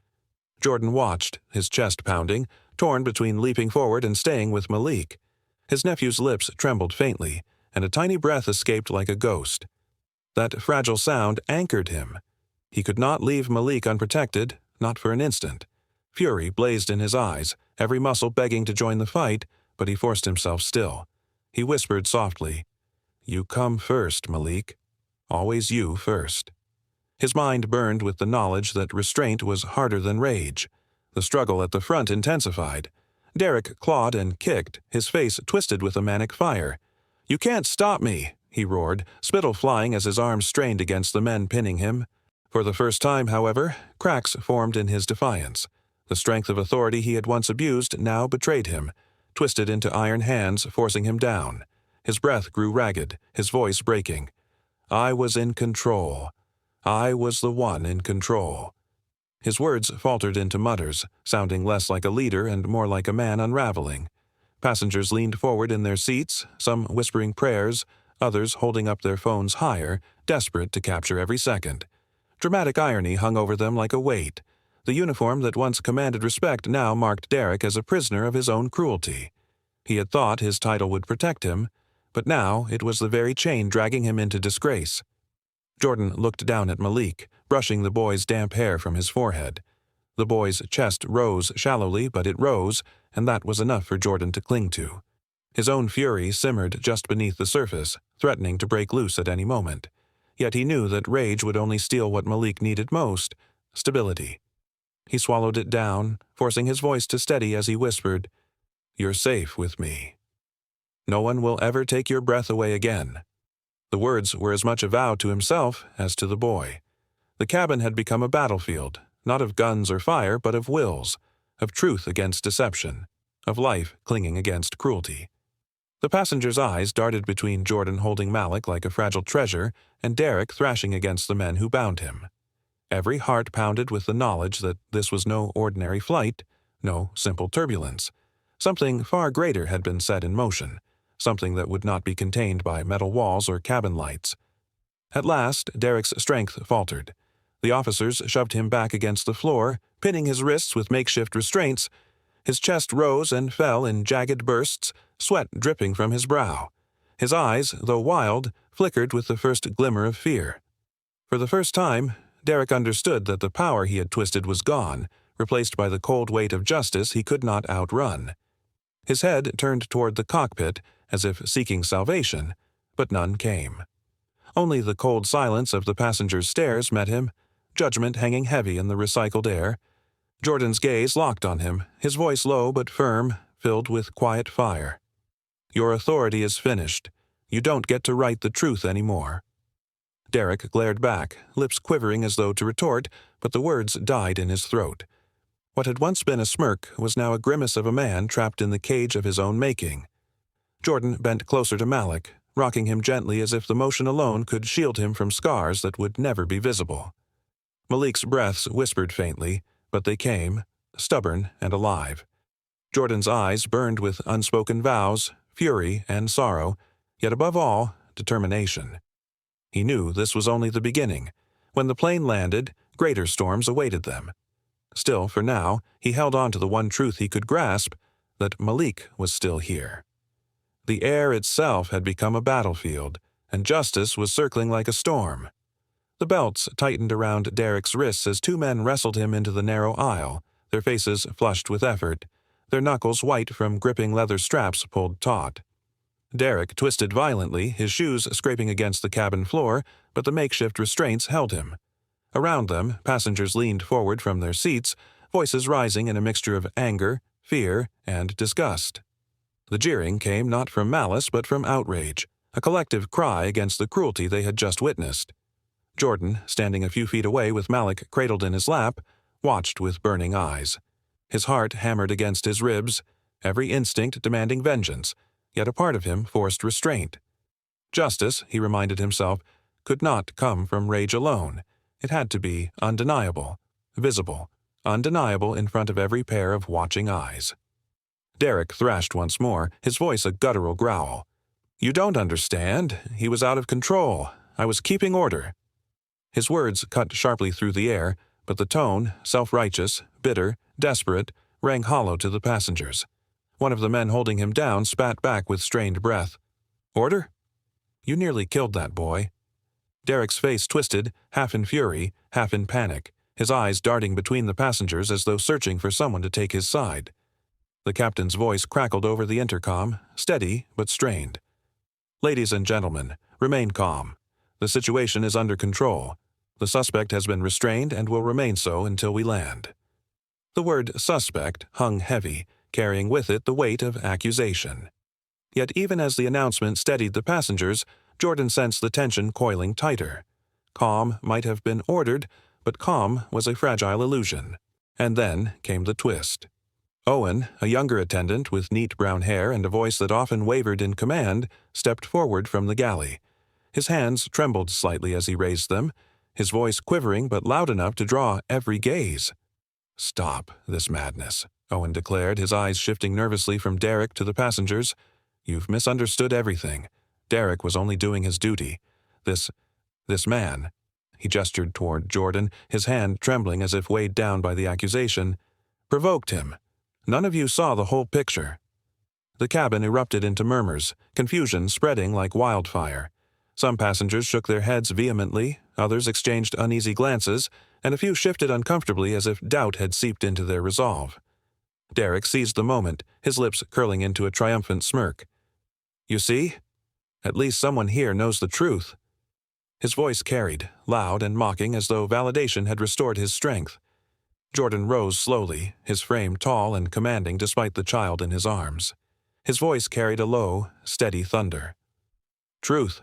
Jordan watched, his chest pounding, torn between leaping forward and staying with Malik. His nephew's lips trembled faintly, and a tiny breath escaped like a ghost. That fragile sound anchored him. He could not leave Malik unprotected, not for an instant. Fury blazed in his eyes, every muscle begging to join the fight, but he forced himself still. He whispered softly, "You come first, Malik. Always you first." His mind burned with the knowledge that restraint was harder than rage. The struggle at the front intensified. Derek clawed and kicked, his face twisted with a manic fire. "You can't stop me," he roared, spittle flying as his arms strained against the men pinning him. For the first time, however, cracks formed in his defiance. The strength of authority he had once abused now betrayed him, twisted into iron hands, forcing him down. His breath grew ragged, his voice breaking. "I was in control. I was the one in control." His words faltered into mutters, sounding less like a leader and more like a man unraveling. Passengers leaned forward in their seats, some whispering prayers, others holding up their phones higher, desperate to capture every second. Dramatic irony hung over them like a weight. The uniform that once commanded respect now marked Derek as a prisoner of his own cruelty. He had thought his title would protect him, but now it was the very chain dragging him into disgrace. Jordan looked down at Malik, brushing the boy's damp hair from his forehead. The boy's chest rose shallowly, but it rose, and that was enough for Jordan to cling to. His own fury simmered just beneath the surface, threatening to break loose at any moment. Yet he knew that rage would only steal what Malik needed most: stability. He swallowed it down, forcing his voice to steady as he whispered, "You're safe with me. No one will ever take your breath away again." The words were as much a vow to himself as to the boy. The cabin had become a battlefield, not of guns or fire, but of wills, of truth against deception, of life clinging against cruelty. The passengers' eyes darted between Jordan holding Malik like a fragile treasure and Derek thrashing against the men who bound him. Every heart pounded with the knowledge that this was no ordinary flight, no simple turbulence. Something far greater had been set in motion, something that would not be contained by metal walls or cabin lights. At last, Derek's strength faltered. The officers shoved him back against the floor, pinning his wrists with makeshift restraints. His chest rose and fell in jagged bursts, sweat dripping from his brow. His eyes, though wild, flickered with the first glimmer of fear. For the first time, Derek understood that the power he had twisted was gone, replaced by the cold weight of justice he could not outrun. His head turned toward the cockpit, as if seeking salvation, but none came. Only the cold silence of the passengers' stares met him, judgment hanging heavy in the recycled air. Jordan's gaze locked on him, his voice low but firm, filled with quiet fire. "Your authority is finished. You don't get to write the truth anymore." Derek glared back, lips quivering as though to retort, but the words died in his throat. What had once been a smirk was now a grimace of a man trapped in the cage of his own making. Jordan bent closer to Malik, rocking him gently as if the motion alone could shield him from scars that would never be visible. Malik's breaths whispered faintly, but they came, stubborn and alive. Jordan's eyes burned with unspoken vows, fury and sorrow, yet above all, determination. He knew this was only the beginning. When the plane landed, greater storms awaited them. Still, for now, he held on to the one truth he could grasp, that Malik was still here. The air itself had become a battlefield, and justice was circling like a storm. The belts tightened around Derek's wrists as two men wrestled him into the narrow aisle, their faces flushed with effort, their knuckles white from gripping leather straps pulled taut. Derek twisted violently, his shoes scraping against the cabin floor, but the makeshift restraints held him. Around them, passengers leaned forward from their seats, voices rising in a mixture of anger, fear, and disgust. The jeering came not from malice but from outrage, a collective cry against the cruelty they had just witnessed. Jordan, standing a few feet away with Malik cradled in his lap, watched with burning eyes. His heart hammered against his ribs, every instinct demanding vengeance, yet a part of him forced restraint. Justice, he reminded himself, could not come from rage alone. It had to be undeniable, visible, undeniable in front of every pair of watching eyes. Derek thrashed once more, his voice a guttural growl. "You don't understand. He was out of control. I was keeping order." His words cut sharply through the air, but the tone, self-righteous, bitter, desperate, rang hollow to the passengers. One of the men holding him down spat back with strained breath. "Order? You nearly killed that boy." Derek's face twisted, half in fury, half in panic, his eyes darting between the passengers as though searching for someone to take his side. The captain's voice crackled over the intercom, steady but strained. "Ladies and gentlemen, remain calm. The situation is under control. The suspect has been restrained and will remain so until we land." The word suspect hung heavy, carrying with it the weight of accusation. Yet even as the announcement steadied the passengers, Jordan sensed the tension coiling tighter. Calm might have been ordered, but calm was a fragile illusion. And then came the twist. Owen, a younger attendant with neat brown hair and a voice that often wavered in command, stepped forward from the galley. His hands trembled slightly as he raised them, his voice quivering but loud enough to draw every gaze. "Stop this madness," Owen declared, his eyes shifting nervously from Derek to the passengers. "You've misunderstood everything. Derek was only doing his duty. This man," he gestured toward Jordan, his hand trembling as if weighed down by the accusation, "provoked him. None of you saw the whole picture." The cabin erupted into murmurs, confusion spreading like wildfire. Some passengers shook their heads vehemently, others exchanged uneasy glances, and a few shifted uncomfortably as if doubt had seeped into their resolve. Derek seized the moment, his lips curling into a triumphant smirk. "You see? At least someone here knows the truth." His voice carried, loud and mocking, as though validation had restored his strength. Jordan rose slowly, his frame tall and commanding despite the child in his arms. His voice carried a low, steady thunder. "Truth."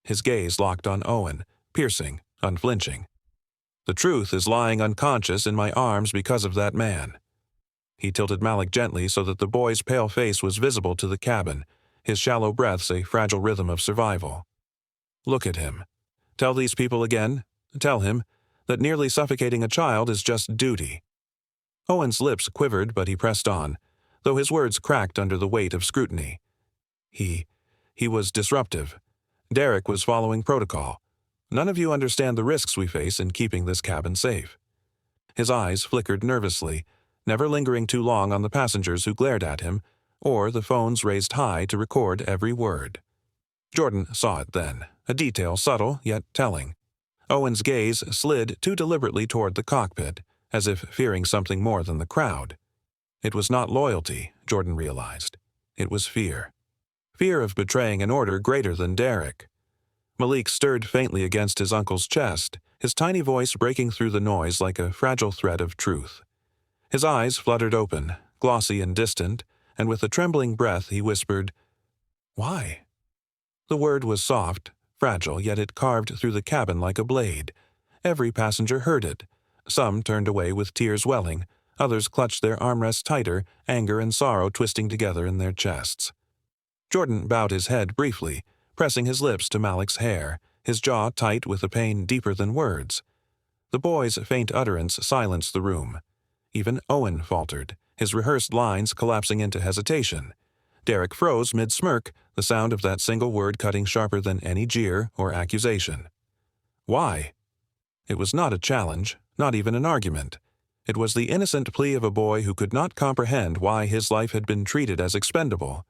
His gaze locked on Owen, piercing, unflinching. "The truth is lying unconscious in my arms because of that man." He tilted Malik gently so that the boy's pale face was visible to the cabin, his shallow breaths a fragile rhythm of survival. "Look at him. Tell these people again, tell him, that nearly suffocating a child is just duty." Owen's lips quivered, but he pressed on, though his words cracked under the weight of scrutiny. He was disruptive. Derek was following protocol. None of you understand the risks we face in keeping this cabin safe. His eyes flickered nervously, never lingering too long on the passengers who glared at him, or the phones raised high to record every word. Jordan saw it then, a detail subtle yet telling. Owen's gaze slid too deliberately toward the cockpit, as if fearing something more than the crowd. It was not loyalty, Jordan realized. It was fear. Fear of betraying an order greater than Derek. Malik stirred faintly against his uncle's chest, his tiny voice breaking through the noise like a fragile thread of truth. His eyes fluttered open, glossy and distant, and with a trembling breath he whispered, "Why?" The word was soft, fragile, yet it carved through the cabin like a blade. Every passenger heard it. Some turned away with tears welling, others clutched their armrests tighter, anger and sorrow twisting together in their chests. Jordan bowed his head briefly, pressing his lips to Malik's hair, his jaw tight with a pain deeper than words. The boy's faint utterance silenced the room. Even Owen faltered, his rehearsed lines collapsing into hesitation. Derek froze mid-smirk, the sound of that single word cutting sharper than any jeer or accusation. Why? It was not a challenge, not even an argument. It was the innocent plea of a boy who could not comprehend why his life had been treated as expendable.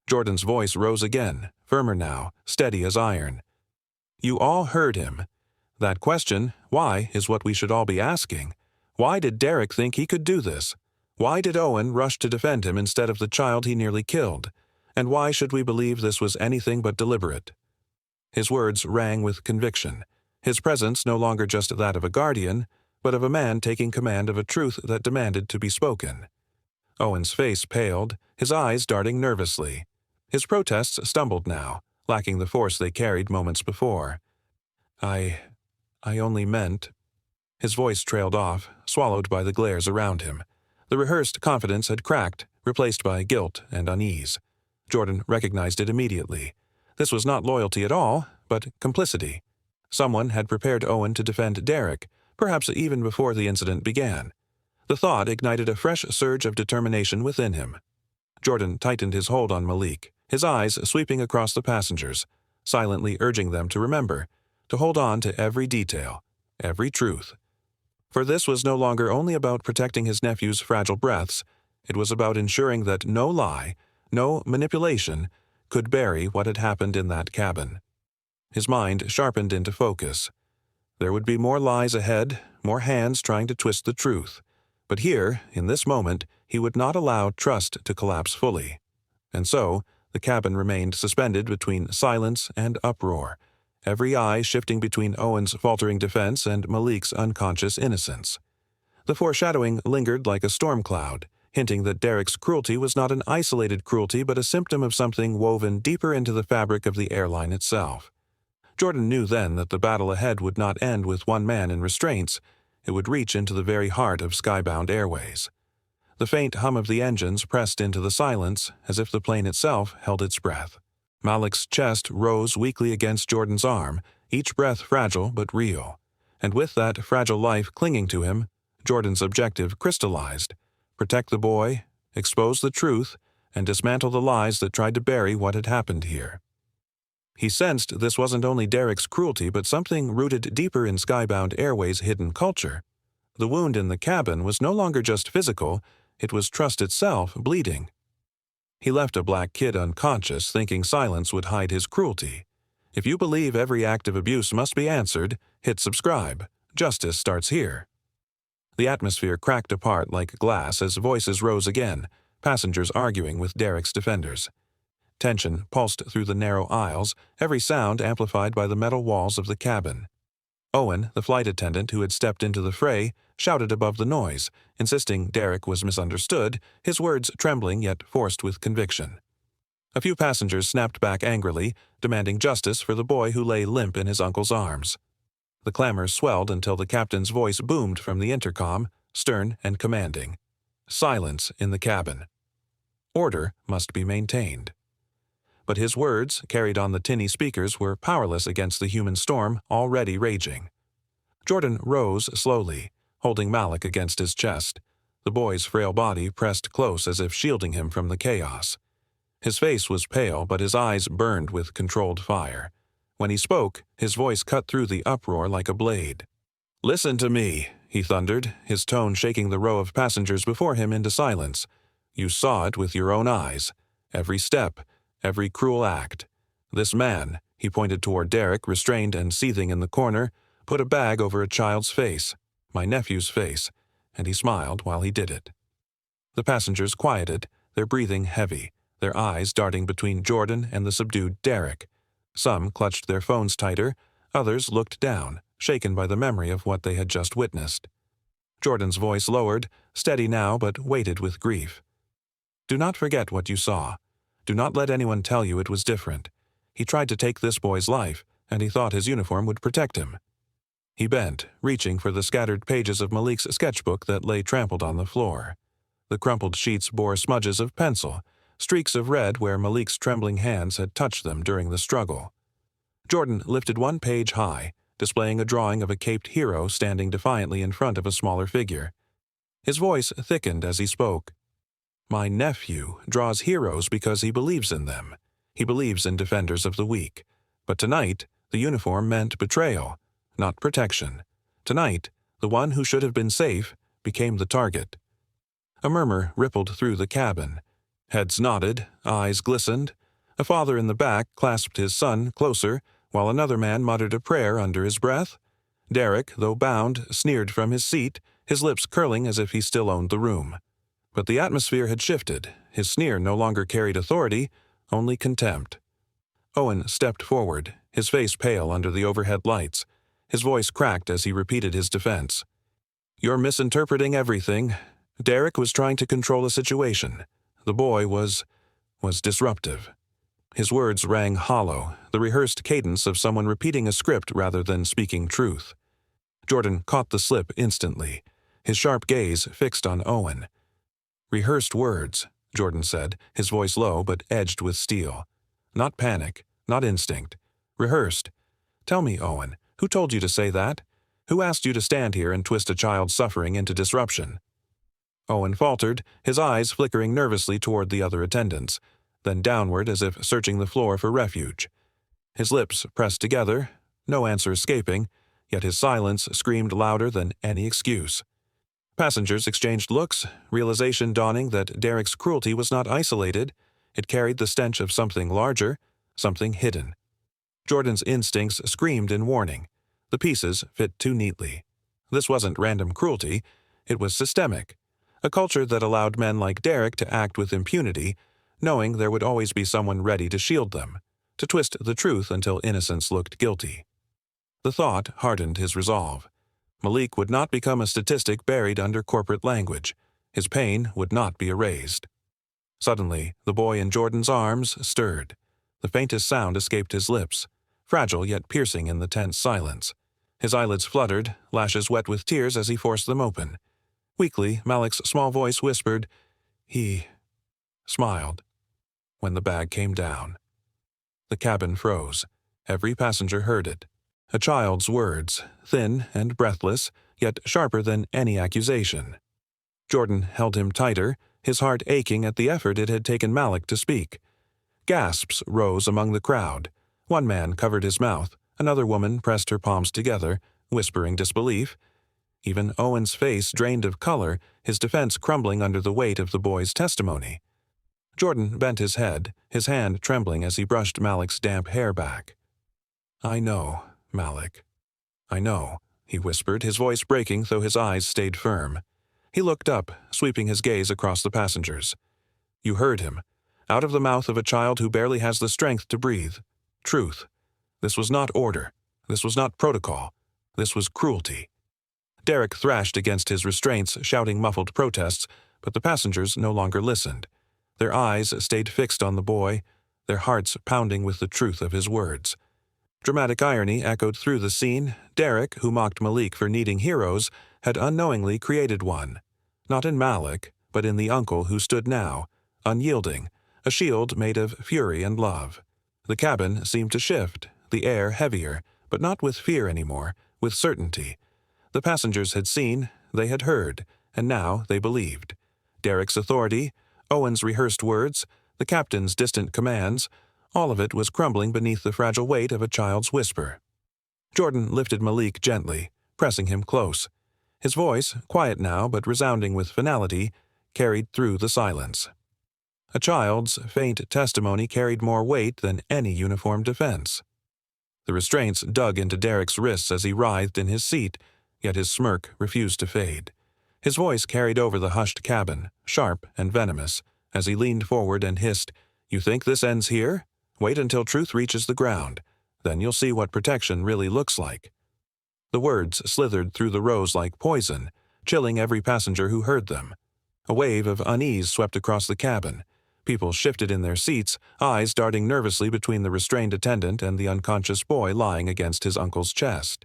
Jordan's voice rose again, firmer now, steady as iron. "You all heard him. That question, why, is what we should all be asking. Why did Derek think he could do this? Why did Owen rush to defend him instead of the child he nearly killed? And why should we believe this was anything but deliberate?" His words rang with conviction, his presence no longer just that of a guardian, but of a man taking command of a truth that demanded to be spoken. Owen's face paled, his eyes darting nervously. His protests stumbled now, lacking the force they carried moments before. I only meant—" His voice trailed off, swallowed by the glares around him. The rehearsed confidence had cracked, replaced by guilt and unease. Jordan recognized it immediately. This was not loyalty at all, but complicity. Someone had prepared Owen to defend Derek, perhaps even before the incident began. The thought ignited a fresh surge of determination within him. Jordan tightened his hold on Malik, his eyes sweeping across the passengers, silently urging them to remember, to hold on to every detail, every truth. For this was no longer only about protecting his nephew's fragile breaths, it was about ensuring that no lie, no manipulation, could bury what had happened in that cabin. His mind sharpened into focus. There would be more lies ahead, more hands trying to twist the truth. But here, in this moment, he would not allow trust to collapse fully. And so, the cabin remained suspended between silence and uproar, every eye shifting between Owen's faltering defense and Malik's unconscious innocence. The foreshadowing lingered like a storm cloud, hinting that Derek's cruelty was not an isolated cruelty but a symptom of something woven deeper into the fabric of the airline itself. Jordan knew then that the battle ahead would not end with one man in restraints. It would reach into the very heart of skybound airways. The faint hum of the engines pressed into the silence, as if the plane itself held its breath. Malik's chest rose weakly against Jordan's arm, each breath fragile but real. And with that fragile life clinging to him, Jordan's objective crystallized: protect the boy, expose the truth, and dismantle the lies that tried to bury what had happened here. He sensed this wasn't only Derek's cruelty but something rooted deeper in Skybound Airways' hidden culture. The wound in the cabin was no longer just physical, it was trust itself bleeding. He left a black kid unconscious, thinking silence would hide his cruelty. If you believe every act of abuse must be answered, hit subscribe. Justice starts here. The atmosphere cracked apart like glass as voices rose again, passengers arguing with Derek's defenders. Tension pulsed through the narrow aisles, every sound amplified by the metal walls of the cabin. Owen, the flight attendant who had stepped into the fray, shouted above the noise, insisting Derek was misunderstood, his words trembling yet forced with conviction. A few passengers snapped back angrily, demanding justice for the boy who lay limp in his uncle's arms. The clamor swelled until the captain's voice boomed from the intercom, stern and commanding. Silence in the cabin. Order must be maintained. But his words, carried on the tinny speakers, were powerless against the human storm already raging. Jordan rose slowly, holding Malik against his chest, the boy's frail body pressed close as if shielding him from the chaos. His face was pale, but his eyes burned with controlled fire. When he spoke, his voice cut through the uproar like a blade. "Listen to me," he thundered, his tone shaking the row of passengers before him into silence. "You saw it with your own eyes. Every step, every cruel act. This man," he pointed toward Derek, restrained and seething in the corner, "put a bag over a child's face, my nephew's face," and he smiled while he did it. The passengers quieted, their breathing heavy, their eyes darting between Jordan and the subdued Derek. Some clutched their phones tighter, others looked down, shaken by the memory of what they had just witnessed. Jordan's voice lowered, steady now but weighted with grief. "Do not forget what you saw. Do not let anyone tell you it was different. He tried to take this boy's life, and he thought his uniform would protect him." He bent, reaching for the scattered pages of Malik's sketchbook that lay trampled on the floor. The crumpled sheets bore smudges of pencil, streaks of red where Malik's trembling hands had touched them during the struggle. Jordan lifted one page high, displaying a drawing of a caped hero standing defiantly in front of a smaller figure. His voice thickened as he spoke. "My nephew draws heroes because he believes in them. He believes in defenders of the weak. But tonight, the uniform meant betrayal, not protection. Tonight, the one who should have been safe became the target." A murmur rippled through the cabin. Heads nodded, eyes glistened. A father in the back clasped his son closer, while another man muttered a prayer under his breath. Derek, though bound, sneered from his seat, his lips curling as if he still owned the room. But the atmosphere had shifted. His sneer no longer carried authority, only contempt. Owen stepped forward, his face pale under the overhead lights. His voice cracked as he repeated his defense. "You're misinterpreting everything. Derek was trying to control a situation. The boy was disruptive." His words rang hollow, the rehearsed cadence of someone repeating a script rather than speaking truth. Jordan caught the slip instantly, his sharp gaze fixed on Owen. "Rehearsed words," Jordan said, his voice low but edged with steel. "Not panic, not instinct. Rehearsed. Tell me, Owen, who told you to say that? Who asked you to stand here and twist a child's suffering into disruption?" Owen faltered, his eyes flickering nervously toward the other attendants, then downward as if searching the floor for refuge. His lips pressed together, no answer escaping, yet his silence screamed louder than any excuse. Passengers exchanged looks, realization dawning that Derek's cruelty was not isolated. It carried the stench of something larger, something hidden. Jordan's instincts screamed in warning. The pieces fit too neatly. This wasn't random cruelty, it was systemic. A culture that allowed men like Derek to act with impunity, knowing there would always be someone ready to shield them, to twist the truth until innocence looked guilty. The thought hardened his resolve. Malik would not become a statistic buried under corporate language. His pain would not be erased. Suddenly, the boy in Jordan's arms stirred. The faintest sound escaped his lips, fragile yet piercing in the tense silence. His eyelids fluttered, lashes wet with tears as he forced them open. Weakly, Malik's small voice whispered, "He smiled," when the bag came down. The cabin froze. Every passenger heard it. A child's words, thin and breathless, yet sharper than any accusation. Jordan held him tighter, his heart aching at the effort it had taken Malik to speak. Gasps rose among the crowd. One man covered his mouth, another woman pressed her palms together, whispering disbelief. Even Owen's face drained of color, his defense crumbling under the weight of the boy's testimony. Jordan bent his head, his hand trembling as he brushed Malik's damp hair back. "I know, Malik. I know," he whispered, his voice breaking though his eyes stayed firm. He looked up, sweeping his gaze across the passengers. "You heard him. Out of the mouth of a child who barely has the strength to breathe. Truth. This was not order. This was not protocol. This was cruelty." Derek thrashed against his restraints, shouting muffled protests, but the passengers no longer listened. Their eyes stayed fixed on the boy, their hearts pounding with the truth of his words. Dramatic irony echoed through the scene. Derek, who mocked Malik for needing heroes, had unknowingly created one. Not in Malik, but in the uncle who stood now, unyielding, a shield made of fury and love. The cabin seemed to shift, the air heavier, but not with fear anymore, with certainty. The passengers had seen, they had heard, and now they believed. Derek's authority, Owen's rehearsed words, the captain's distant commands, all of it was crumbling beneath the fragile weight of a child's whisper. Jordan lifted Malik gently, pressing him close. His voice, quiet now but resounding with finality, carried through the silence. A child's faint testimony carried more weight than any uniformed defense. The restraints dug into Derek's wrists as he writhed in his seat, yet his smirk refused to fade. His voice carried over the hushed cabin, sharp and venomous, as he leaned forward and hissed, "You think this ends here? Wait until truth reaches the ground. Then you'll see what protection really looks like." The words slithered through the rows like poison, chilling every passenger who heard them. A wave of unease swept across the cabin. People shifted in their seats, eyes darting nervously between the restrained attendant and the unconscious boy lying against his uncle's chest.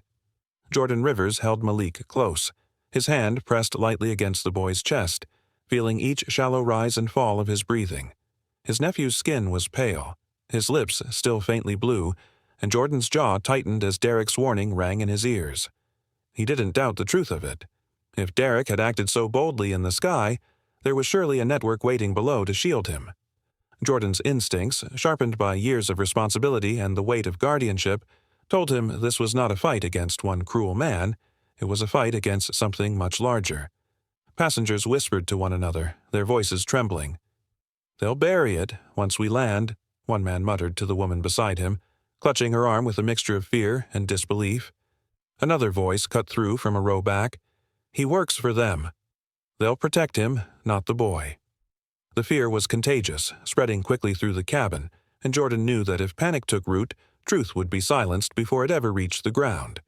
Jordan Rivers held Malik close, his hand pressed lightly against the boy's chest, feeling each shallow rise and fall of his breathing. His nephew's skin was pale, his lips still faintly blue, and Jordan's jaw tightened as Derek's warning rang in his ears. He didn't doubt the truth of it. If Derek had acted so boldly in the sky, there was surely a network waiting below to shield him. Jordan's instincts, sharpened by years of responsibility and the weight of guardianship, told him this was not a fight against one cruel man, it was a fight against something much larger. Passengers whispered to one another, their voices trembling. "They'll bury it once we land," one man muttered to the woman beside him, clutching her arm with a mixture of fear and disbelief. Another voice cut through from a row back. "He works for them. They'll protect him, not the boy." The fear was contagious, spreading quickly through the cabin, and Jordan knew that if panic took root, truth would be silenced before it ever reached the ground.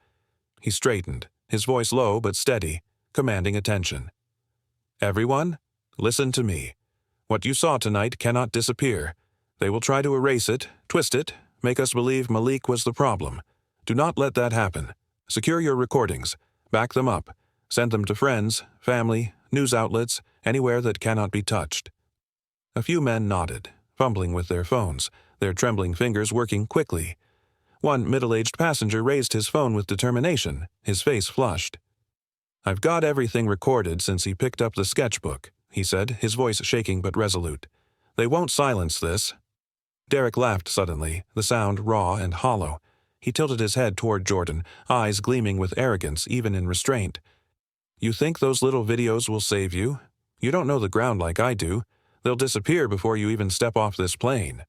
He straightened, his voice low but steady, commanding attention. "Everyone, listen to me. What you saw tonight cannot disappear. They will try to erase it, twist it, make us believe Malik was the problem. Do not let that happen. Secure your recordings. Back them up. Send them to friends, family, news outlets, anywhere that cannot be touched." A few men nodded, fumbling with their phones, their trembling fingers working quickly. One middle-aged passenger raised his phone with determination, his face flushed. "I've got everything recorded since he picked up the sketchbook," he said, his voice shaking but resolute. "They won't silence this." Derek laughed suddenly, the sound raw and hollow. He tilted his head toward Jordan, eyes gleaming with arrogance even in restraint. "You think those little videos will save you? You don't know the ground like I do. They'll disappear before you even step off this plane."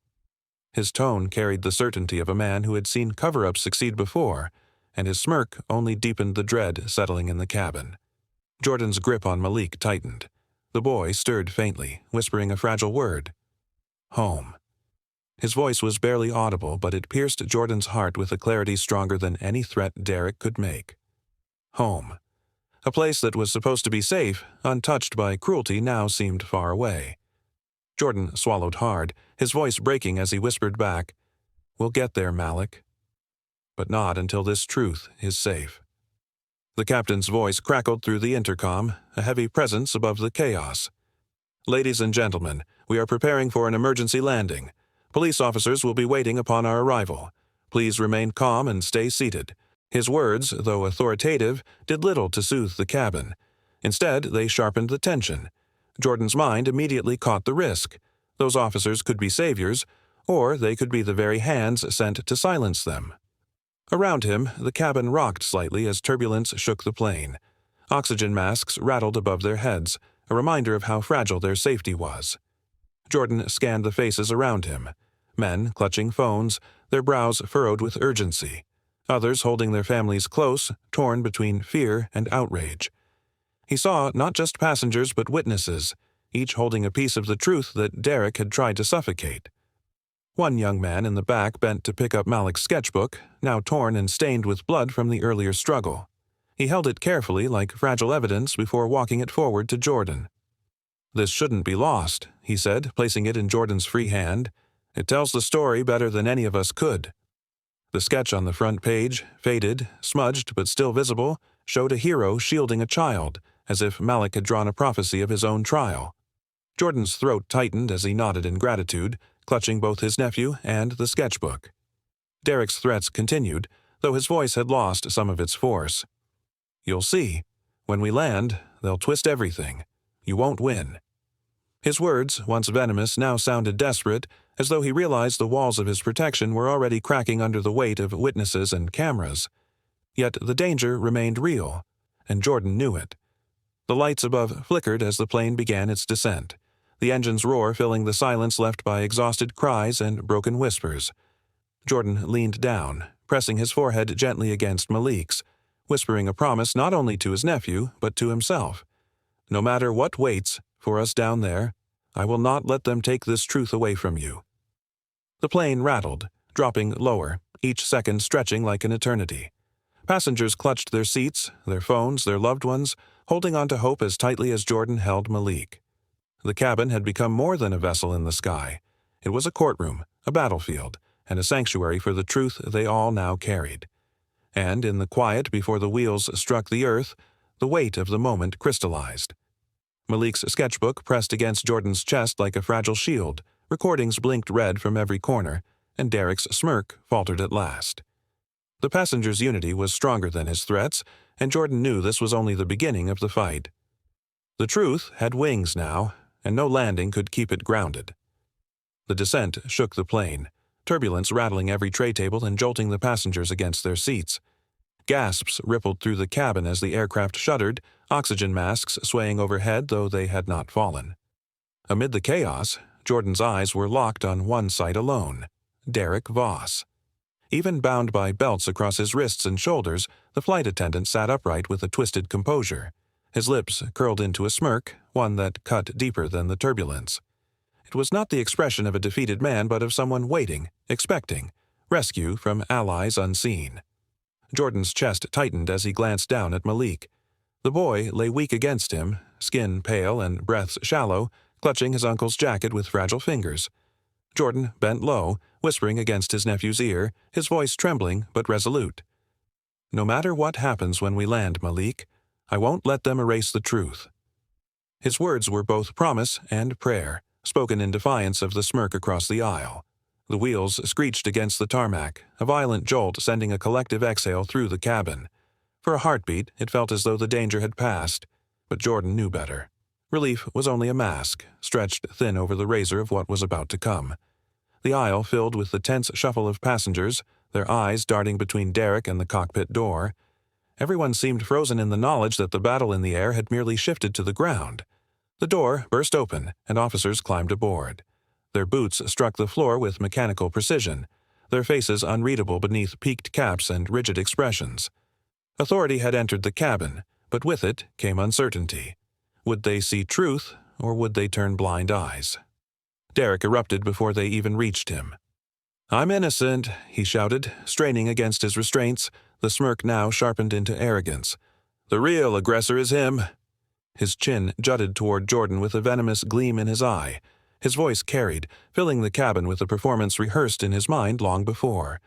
His tone carried the certainty of a man who had seen cover-ups succeed before, and his smirk only deepened the dread settling in the cabin. Jordan's grip on Malik tightened. The boy stirred faintly, whispering a fragile word. "Home." His voice was barely audible, but it pierced Jordan's heart with a clarity stronger than any threat Derek could make. Home. A place that was supposed to be safe, untouched by cruelty, now seemed far away. Jordan swallowed hard, his voice breaking as he whispered back, "We'll get there, Malik. But not until this truth is safe." The captain's voice crackled through the intercom, a heavy presence above the chaos. "Ladies and gentlemen, we are preparing for an emergency landing. Police officers will be waiting upon our arrival. Please remain calm and stay seated. His words, though authoritative, did little to soothe the cabin. Instead, they sharpened the tension. Jordan's mind immediately caught the risk. Those officers could be saviors, or they could be the very hands sent to silence them. Around him, the cabin rocked slightly as turbulence shook the plane. Oxygen masks rattled above their heads, a reminder of how fragile their safety was. Jordan scanned the faces around him. Men clutching phones, their brows furrowed with urgency. Others holding their families close, torn between fear and outrage. He saw not just passengers but witnesses, each holding a piece of the truth that Derek had tried to suffocate. One young man in the back bent to pick up Malik's sketchbook, now torn and stained with blood from the earlier struggle. He held it carefully like fragile evidence before walking it forward to Jordan. "This shouldn't be lost," he said, placing it in Jordan's free hand. "It tells the story better than any of us could." The sketch on the front page, faded, smudged but still visible, showed a hero shielding a child, as if Malik had drawn a prophecy of his own trial. Jordan's throat tightened as he nodded in gratitude, clutching both his nephew and the sketchbook. Derek's threats continued, though his voice had lost some of its force. "You'll see. When we land, they'll twist everything. You won't win." His words, once venomous, now sounded desperate, as though he realized the walls of his protection were already cracking under the weight of witnesses and cameras. Yet the danger remained real, and Jordan knew it. The lights above flickered as the plane began its descent, the engine's roar filling the silence left by exhausted cries and broken whispers. Jordan leaned down, pressing his forehead gently against Malik's, whispering a promise not only to his nephew, but to himself. "No matter what waits for us down there, I will not let them take this truth away from you." The plane rattled, dropping lower, each second stretching like an eternity. Passengers clutched their seats, their phones, their loved ones, holding on to hope as tightly as Jordan held Malik. The cabin had become more than a vessel in the sky. It was a courtroom, a battlefield, and a sanctuary for the truth they all now carried. And in the quiet before the wheels struck the earth, the weight of the moment crystallized. Malik's sketchbook pressed against Jordan's chest like a fragile shield, recordings blinked red from every corner, and Derek's smirk faltered at last. The passengers' unity was stronger than his threats, and Jordan knew this was only the beginning of the fight. The truth had wings now, and no landing could keep it grounded. The descent shook the plane, turbulence rattling every tray table and jolting the passengers against their seats. Gasps rippled through the cabin as the aircraft shuddered, oxygen masks swaying overhead though they had not fallen. Amid the chaos, Jordan's eyes were locked on one sight alone, Derek Voss. Even bound by belts across his wrists and shoulders, the flight attendant sat upright with a twisted composure. His lips curled into a smirk, one that cut deeper than the turbulence. It was not the expression of a defeated man but of someone waiting, expecting, rescue from allies unseen. Jordan's chest tightened as he glanced down at Malik. The boy lay weak against him, skin pale and breaths shallow, clutching his uncle's jacket with fragile fingers. Jordan bent low, whispering against his nephew's ear, his voice trembling but resolute. "No matter what happens when we land, Malik, I won't let them erase the truth." His words were both promise and prayer, spoken in defiance of the smirk across the aisle. The wheels screeched against the tarmac, a violent jolt sending a collective exhale through the cabin. For a heartbeat, it felt as though the danger had passed, but Jordan knew better. Relief was only a mask, stretched thin over the razor of what was about to come. The aisle filled with the tense shuffle of passengers, their eyes darting between Derek and the cockpit door. Everyone seemed frozen in the knowledge that the battle in the air had merely shifted to the ground. The door burst open, and officers climbed aboard. Their boots struck the floor with mechanical precision, their faces unreadable beneath peaked caps and rigid expressions. Authority had entered the cabin, but with it came uncertainty. Would they see truth, or would they turn blind eyes? Derek erupted before they even reached him. "I'm innocent," he shouted, straining against his restraints, the smirk now sharpened into arrogance. "The real aggressor is him." His chin jutted toward Jordan with a venomous gleam in his eye. His voice carried, filling the cabin with a performance rehearsed in his mind long before.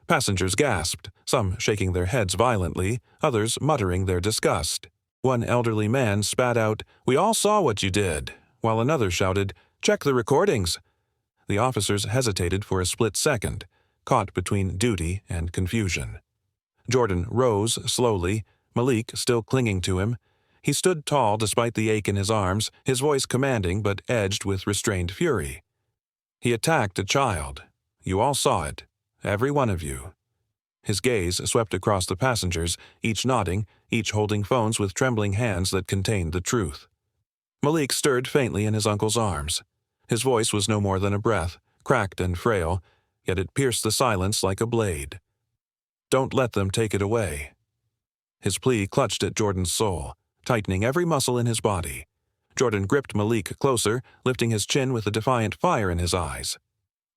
Passengers gasped, some shaking their heads violently, others muttering their disgust. One elderly man spat out, "We all saw what you did," while another shouted, "Check the recordings." The officers hesitated for a split second, caught between duty and confusion. Jordan rose slowly, Malik still clinging to him. He stood tall despite the ache in his arms, his voice commanding but edged with restrained fury. He attacked a child. You all saw it. Every one of you. His gaze swept across the passengers, each nodding, each holding phones with trembling hands that contained the truth. Malik stirred faintly in his uncle's arms. His voice was no more than a breath, cracked and frail, yet it pierced the silence like a blade. Don't let them take it away. His plea clutched at Jordan's soul, tightening every muscle in his body. Jordan gripped Malik closer, lifting his chin with a defiant fire in his eyes.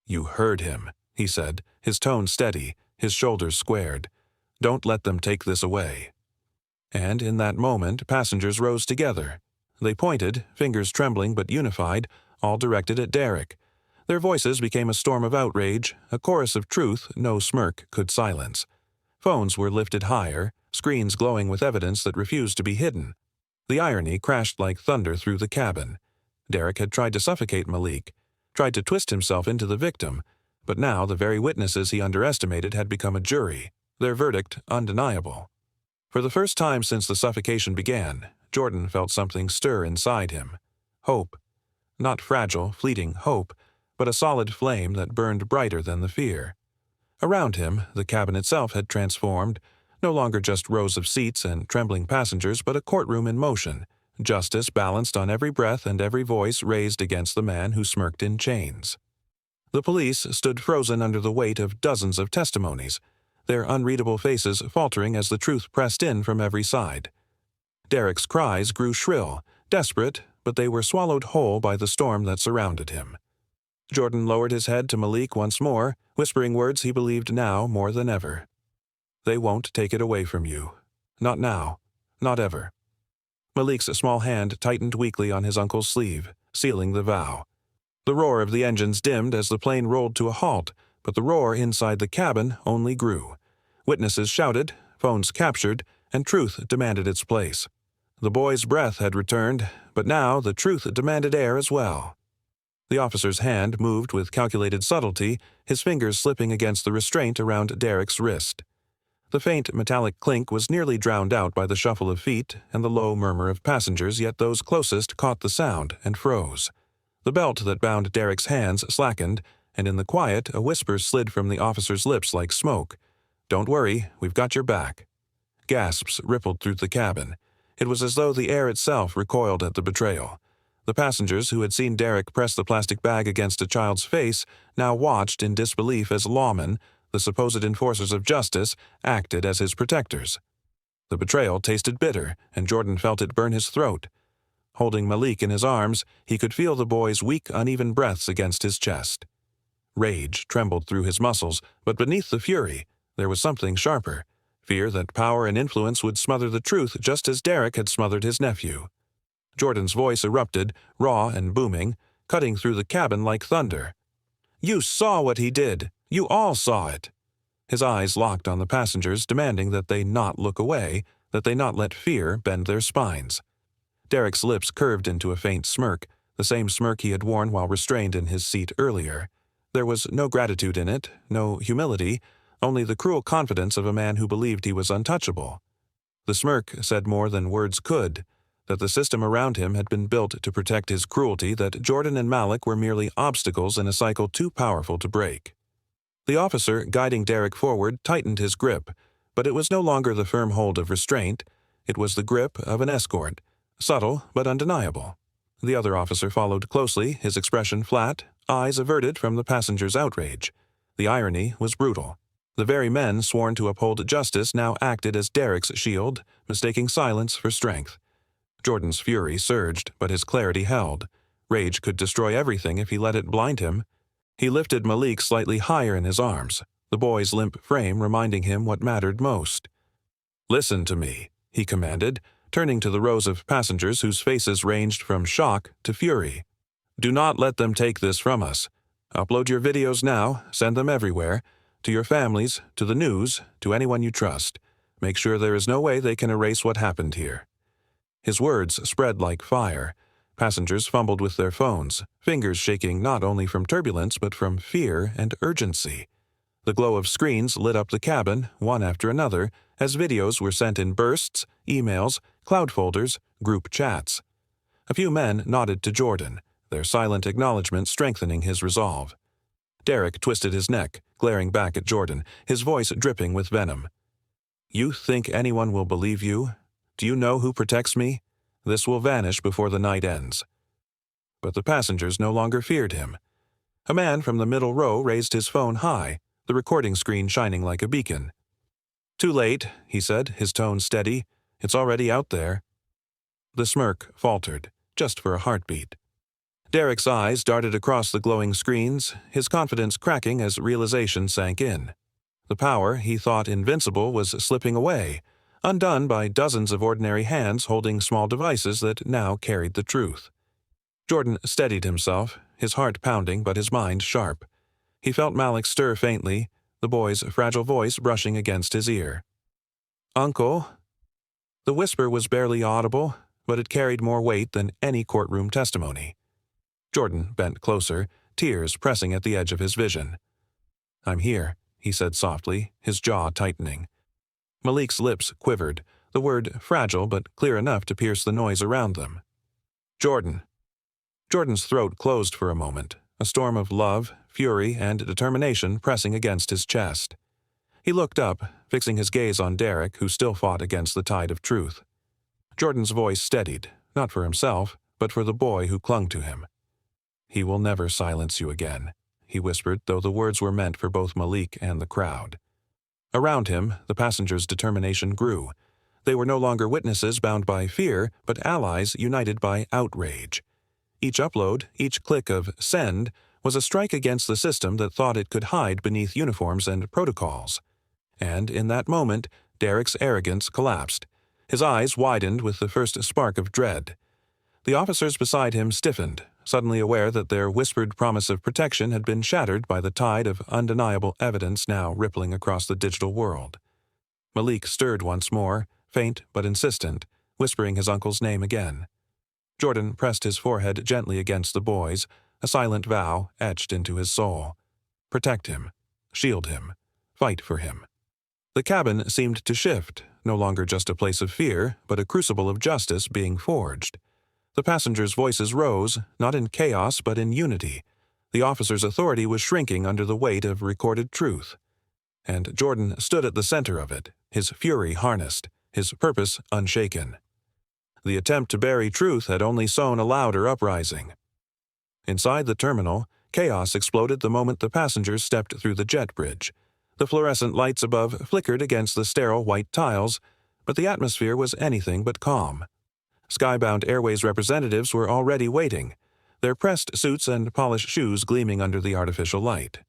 You heard him, he said, his tone steady, his shoulders squared. Don't let them take this away. And in that moment, passengers rose together. They pointed, fingers trembling but unified, all directed at Derek. Their voices became a storm of outrage, a chorus of truth no smirk could silence. Phones were lifted higher, screens glowing with evidence that refused to be hidden. The irony crashed like thunder through the cabin. Derek had tried to suffocate Malik, tried to twist himself into the victim, but now the very witnesses he underestimated had become a jury, their verdict undeniable. For the first time since the suffocation began, Jordan felt something stir inside him. Hope. Not fragile, fleeting hope, but a solid flame that burned brighter than the fear. Around him, the cabin itself had transformed, no longer just rows of seats and trembling passengers, but a courtroom in motion, justice balanced on every breath and every voice raised against the man who smirked in chains. The police stood frozen under the weight of dozens of testimonies, their unreadable faces faltering as the truth pressed in from every side. Derek's cries grew shrill, desperate, but they were swallowed whole by the storm that surrounded him. Jordan lowered his head to Malik once more, whispering words he believed now more than ever. They won't take it away from you. Not now. Not ever. Malik's small hand tightened weakly on his uncle's sleeve, sealing the vow. The roar of the engines dimmed as the plane rolled to a halt, but the roar inside the cabin only grew. Witnesses shouted, phones captured, and truth demanded its place. The boy's breath had returned, but now the truth demanded air as well. The officer's hand moved with calculated subtlety, his fingers slipping against the restraint around Derek's wrist. The faint metallic clink was nearly drowned out by the shuffle of feet and the low murmur of passengers, yet those closest caught the sound and froze. The belt that bound Derek's hands slackened, and in the quiet a whisper slid from the officer's lips like smoke. Don't worry, we've got your back. Gasps rippled through the cabin. It was as though the air itself recoiled at the betrayal. The passengers who had seen Derek press the plastic bag against a child's face now watched in disbelief as lawmen, the supposed enforcers of justice, acted as his protectors. The betrayal tasted bitter, and Jordan felt it burn his throat. Holding Malik in his arms, he could feel the boy's weak, uneven breaths against his chest. Rage trembled through his muscles, but beneath the fury, there was something sharper, fear that power and influence would smother the truth just as Derek had smothered his nephew. Jordan's voice erupted, raw and booming, cutting through the cabin like thunder. You saw what he did. You all saw it. His eyes locked on the passengers, demanding that they not look away, that they not let fear bend their spines. Derek's lips curved into a faint smirk, the same smirk he had worn while restrained in his seat earlier. There was no gratitude in it, no humility, only the cruel confidence of a man who believed he was untouchable. The smirk said more than words could, that the system around him had been built to protect his cruelty, that Jordan and Malik were merely obstacles in a cycle too powerful to break. The officer guiding Derek forward tightened his grip, but it was no longer the firm hold of restraint. It was the grip of an escort, subtle but undeniable. The other officer followed closely, his expression flat, eyes averted from the passenger's outrage. The irony was brutal. The very men sworn to uphold justice now acted as Derek's shield, mistaking silence for strength. Jordan's fury surged, but his clarity held. Rage could destroy everything if he let it blind him. He lifted Malik slightly higher in his arms, the boy's limp frame reminding him what mattered most. Listen to me, he commanded, turning to the rows of passengers whose faces ranged from shock to fury. Do not let them take this from us. Upload your videos now, send them everywhere, to your families, to the news, to anyone you trust. Make sure there is no way they can erase what happened here. His words spread like fire. Passengers fumbled with their phones, fingers shaking not only from turbulence but from fear and urgency. The glow of screens lit up the cabin, one after another, as videos were sent in bursts, emails, cloud folders, group chats. A few men nodded to Jordan, their silent acknowledgement strengthening his resolve. Derek twisted his neck, glaring back at Jordan, his voice dripping with venom. "You think anyone will believe you? Do you know who protects me? This will vanish before the night ends." But the passengers no longer feared him. A man from the middle row raised his phone high, the recording screen shining like a beacon. "Too late," he said, his tone steady. "It's already out there." The smirk faltered, just for a heartbeat. Derek's eyes darted across the glowing screens, his confidence cracking as realization sank in. The power he thought invincible was slipping away, undone by dozens of ordinary hands holding small devices that now carried the truth. Jordan steadied himself, his heart pounding but his mind sharp. He felt Malik stir faintly, the boy's fragile voice brushing against his ear. "Uncle?" The whisper was barely audible, but it carried more weight than any courtroom testimony. Jordan bent closer, tears pressing at the edge of his vision. "I'm here," he said softly, his jaw tightening. Malik's lips quivered, the word fragile but clear enough to pierce the noise around them. "Jordan." Jordan's throat closed for a moment, a storm of love, fury, and determination pressing against his chest. He looked up, fixing his gaze on Derek, who still fought against the tide of truth. Jordan's voice steadied, not for himself, but for the boy who clung to him. "He will never silence you again," he whispered, though the words were meant for both Malik and the crowd. Around him, the passengers' determination grew. They were no longer witnesses bound by fear, but allies united by outrage. Each upload, each click of send, was a strike against the system that thought it could hide beneath uniforms and protocols. And in that moment, Derek's arrogance collapsed. His eyes widened with the first spark of dread. The officers beside him stiffened, suddenly aware that their whispered promise of protection had been shattered by the tide of undeniable evidence now rippling across the digital world. Malik stirred once more, faint but insistent, whispering his uncle's name again. Jordan pressed his forehead gently against the boy's, a silent vow etched into his soul. Protect him. Shield him. Fight for him. The cabin seemed to shift, no longer just a place of fear, but a crucible of justice being forged. The passengers' voices rose, not in chaos but in unity. The officer's authority was shrinking under the weight of recorded truth. And Jordan stood at the center of it, his fury harnessed, his purpose unshaken. The attempt to bury truth had only sown a louder uprising. Inside the terminal, chaos exploded the moment the passengers stepped through the jet bridge. The fluorescent lights above flickered against the sterile white tiles, but the atmosphere was anything but calm. Skybound Airways representatives were already waiting, their pressed suits and polished shoes gleaming under the artificial light.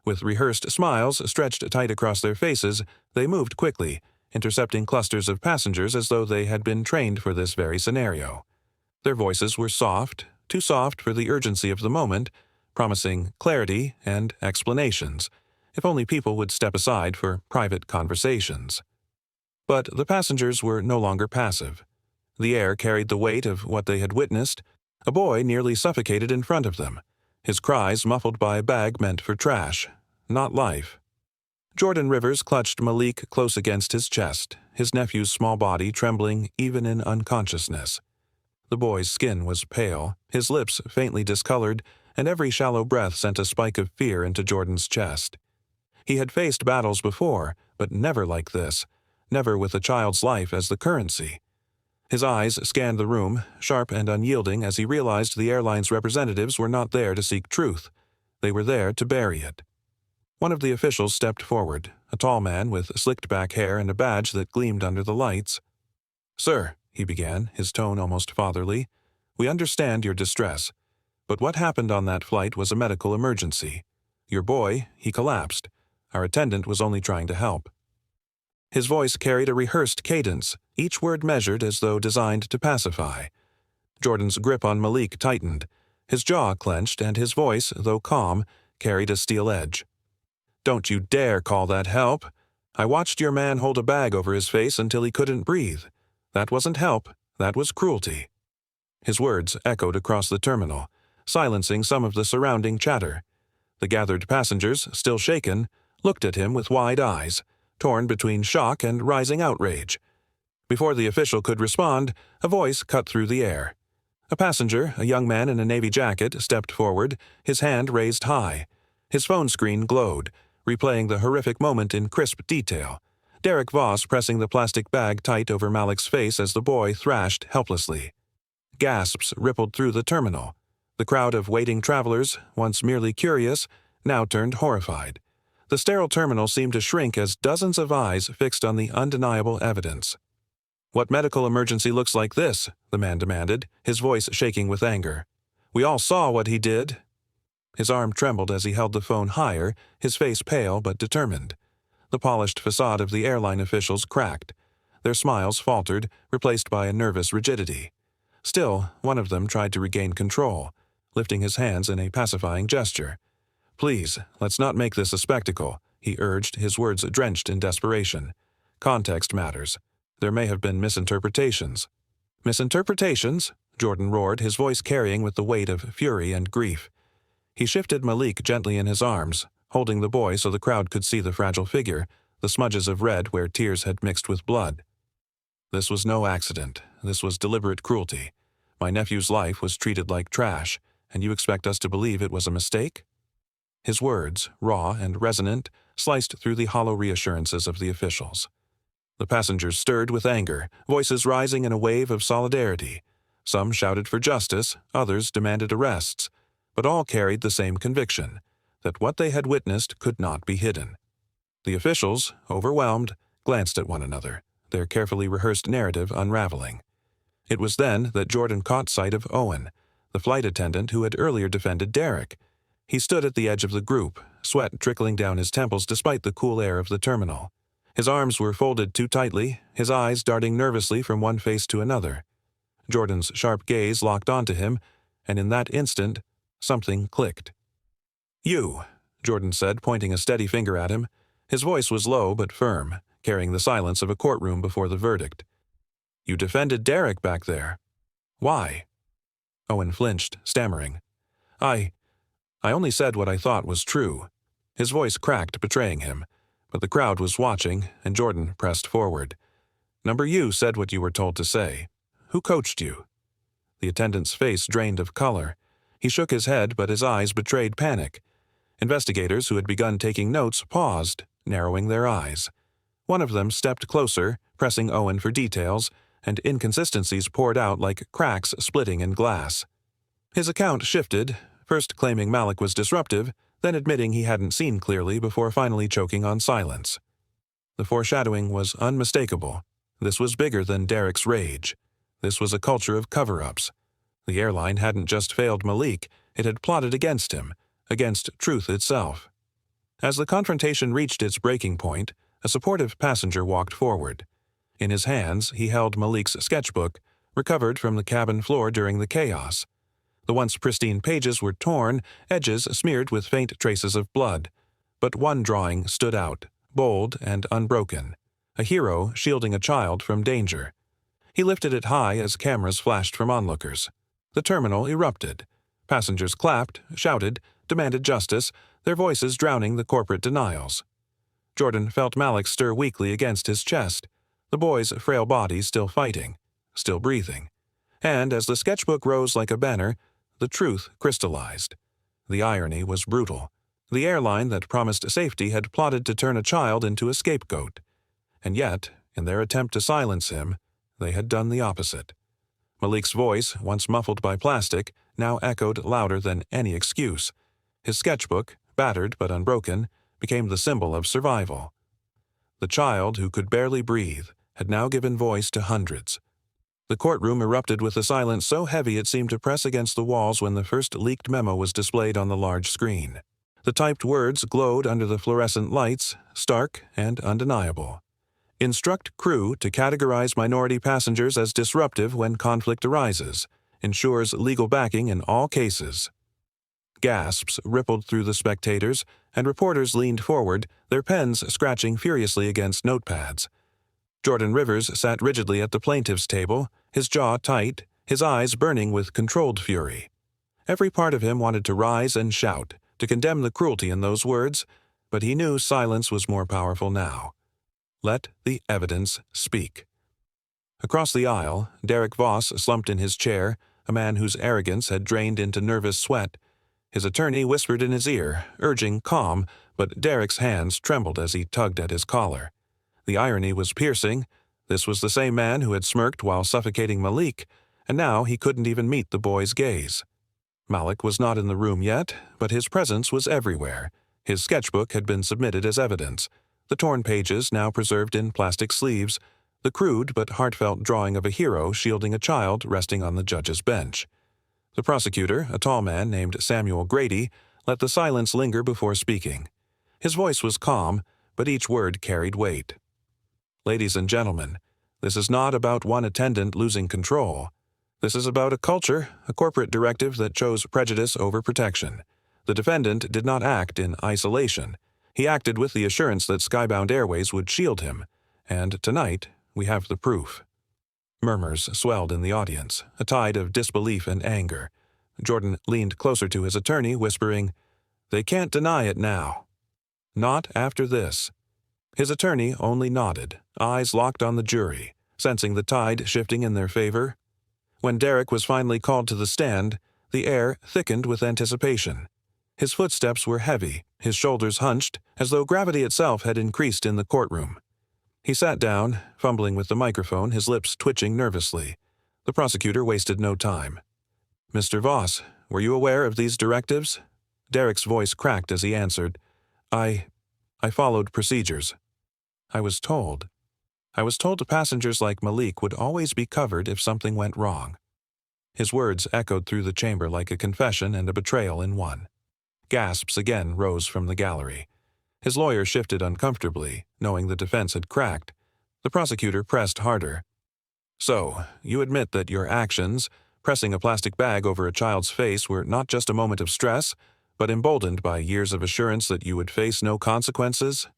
With rehearsed smiles stretched tight across their faces, they moved quickly, intercepting clusters of passengers as though they had been trained for this very scenario. Their voices were soft, too soft for the urgency of the moment, promising clarity and explanations, if only people would step aside for private conversations. But the passengers were no longer passive. The air carried the weight of what they had witnessed. A boy nearly suffocated in front of them, his cries muffled by a bag meant for trash, not life. Jordan Rivers clutched Malik close against his chest, his nephew's small body trembling even in unconsciousness. The boy's skin was pale, his lips faintly discolored, and every shallow breath sent a spike of fear into Jordan's chest. He had faced battles before, but never like this, never with a child's life as the currency. His eyes scanned the room, sharp and unyielding, as he realized the airline's representatives were not there to seek truth. They were there to bury it. One of the officials stepped forward, a tall man with slicked-back hair and a badge that gleamed under the lights. "Sir," he began, his tone almost fatherly, "we understand your distress, but what happened on that flight was a medical emergency. Your boy, he collapsed. Our attendant was only trying to help." His voice carried a rehearsed cadence, each word measured as though designed to pacify. Jordan's grip on Malik tightened. His jaw clenched, and his voice, though calm, carried a steel edge. "Don't you dare call that help. I watched your man hold a bag over his face until he couldn't breathe. That wasn't help, that was cruelty." His words echoed across the terminal, silencing some of the surrounding chatter. The gathered passengers, still shaken, looked at him with wide eyes, torn between shock and rising outrage. Before the official could respond, a voice cut through the air. A passenger, a young man in a navy jacket, stepped forward, his hand raised high. His phone screen glowed, replaying the horrific moment in crisp detail. Derek Voss pressing the plastic bag tight over Malik's face as the boy thrashed helplessly. Gasps rippled through the terminal. The crowd of waiting travelers, once merely curious, now turned horrified. The sterile terminal seemed to shrink as dozens of eyes fixed on the undeniable evidence. "What medical emergency looks like this?" the man demanded, his voice shaking with anger. "We all saw what he did." His arm trembled as he held the phone higher, his face pale but determined. The polished facade of the airline officials cracked. Their smiles faltered, replaced by a nervous rigidity. Still, one of them tried to regain control, lifting his hands in a pacifying gesture. "Please, let's not make this a spectacle," he urged, his words drenched in desperation. "Context matters. There may have been misinterpretations." "Misinterpretations?" Jordan roared, his voice carrying with the weight of fury and grief. He shifted Malik gently in his arms, holding the boy so the crowd could see the fragile figure, the smudges of red where tears had mixed with blood. "This was no accident. This was deliberate cruelty. My nephew's life was treated like trash, and you expect us to believe it was a mistake?" His words, raw and resonant, sliced through the hollow reassurances of the officials. The passengers stirred with anger, voices rising in a wave of solidarity. Some shouted for justice, others demanded arrests, but all carried the same conviction, that what they had witnessed could not be hidden. The officials, overwhelmed, glanced at one another, their carefully rehearsed narrative unraveling. It was then that Jordan caught sight of Owen, the flight attendant who had earlier defended Derek. He stood at the edge of the group, sweat trickling down his temples despite the cool air of the terminal. His arms were folded too tightly, his eyes darting nervously from one face to another. Jordan's sharp gaze locked onto him, and in that instant, something clicked. "You," Jordan said, pointing a steady finger at him. His voice was low but firm, carrying the silence of a courtroom before the verdict. "You defended Derek back there. Why?" Owen flinched, stammering. I only said what I thought was true." His voice cracked, betraying him, but the crowd was watching, and Jordan pressed forward. "Number U said what you were told to say. Who coached you?" The attendant's face drained of color. He shook his head, but his eyes betrayed panic. Investigators who had begun taking notes paused, narrowing their eyes. One of them stepped closer, pressing Owen for details, and inconsistencies poured out like cracks splitting in glass. His account shifted, first claiming Malik was disruptive, then admitting he hadn't seen clearly before finally choking on silence. The foreshadowing was unmistakable. This was bigger than Derek's rage. This was a culture of cover-ups. The airline hadn't just failed Malik, it had plotted against him, against truth itself. As the confrontation reached its breaking point, a supportive passenger walked forward. In his hands, he held Malik's sketchbook, recovered from the cabin floor during the chaos. The once pristine pages were torn, edges smeared with faint traces of blood. But one drawing stood out, bold and unbroken. A hero shielding a child from danger. He lifted it high as cameras flashed from onlookers. The terminal erupted. Passengers clapped, shouted, demanded justice, their voices drowning the corporate denials. Jordan felt Malik stir weakly against his chest, the boy's frail body still fighting, still breathing. And as the sketchbook rose like a banner, the truth crystallized. The irony was brutal. The airline that promised safety had plotted to turn a child into a scapegoat. And yet, in their attempt to silence him, they had done the opposite. Malik's voice, once muffled by plastic, now echoed louder than any excuse. His sketchbook, battered but unbroken, became the symbol of survival. The child, who could barely breathe, had now given voice to hundreds. The courtroom erupted with a silence so heavy it seemed to press against the walls when the first leaked memo was displayed on the large screen. The typed words glowed under the fluorescent lights, stark and undeniable. Instruct crew to categorize minority passengers as disruptive when conflict arises. Ensures legal backing in all cases. Gasps rippled through the spectators, and reporters leaned forward, their pens scratching furiously against notepads. Jordan Rivers sat rigidly at the plaintiff's table, his jaw tight, his eyes burning with controlled fury. Every part of him wanted to rise and shout, to condemn the cruelty in those words, But he knew silence was more powerful now. Let the evidence speak. Across the aisle, Derek Voss slumped in his chair, a man whose arrogance had drained into nervous sweat. His attorney whispered in his ear, urging calm, but Derek's hands trembled as he tugged at his collar. The irony was piercing. This was the same man who had smirked while suffocating Malik, and now he couldn't even meet the boy's gaze. Malik was not in the room yet, but his presence was everywhere. His sketchbook had been submitted as evidence, the torn pages now preserved in plastic sleeves, the crude but heartfelt drawing of a hero shielding a child resting on the judge's bench. The prosecutor, a tall man named Samuel Grady, let the silence linger before speaking. His voice was calm, but each word carried weight. Ladies and gentlemen, this is not about one attendant losing control. This is about a culture, a corporate directive that chose prejudice over protection. The defendant did not act in isolation. He acted with the assurance that Skybound Airways would shield him, and tonight we have the proof. Murmurs swelled in the audience, a tide of disbelief and anger. Jordan leaned closer to his attorney, whispering, "They can't deny it now." "Not after this." His attorney only nodded, eyes locked on the jury, sensing the tide shifting in their favor. When Derek was finally called to the stand, the air thickened with anticipation. His footsteps were heavy, his shoulders hunched, as though gravity itself had increased in the courtroom. He sat down, fumbling with the microphone, his lips twitching nervously. The prosecutor wasted no time. "Mr. Voss, were you aware of these directives?" Derek's voice cracked as he answered, I followed procedures. I was told passengers like Malik would always be covered if something went wrong." His words echoed through the chamber like a confession and a betrayal in one. Gasps again rose from the gallery. His lawyer shifted uncomfortably, knowing the defense had cracked. The prosecutor pressed harder. "So, you admit that your actions, pressing a plastic bag over a child's face, were not just a moment of stress, but emboldened by years of assurance that you would face no consequences?"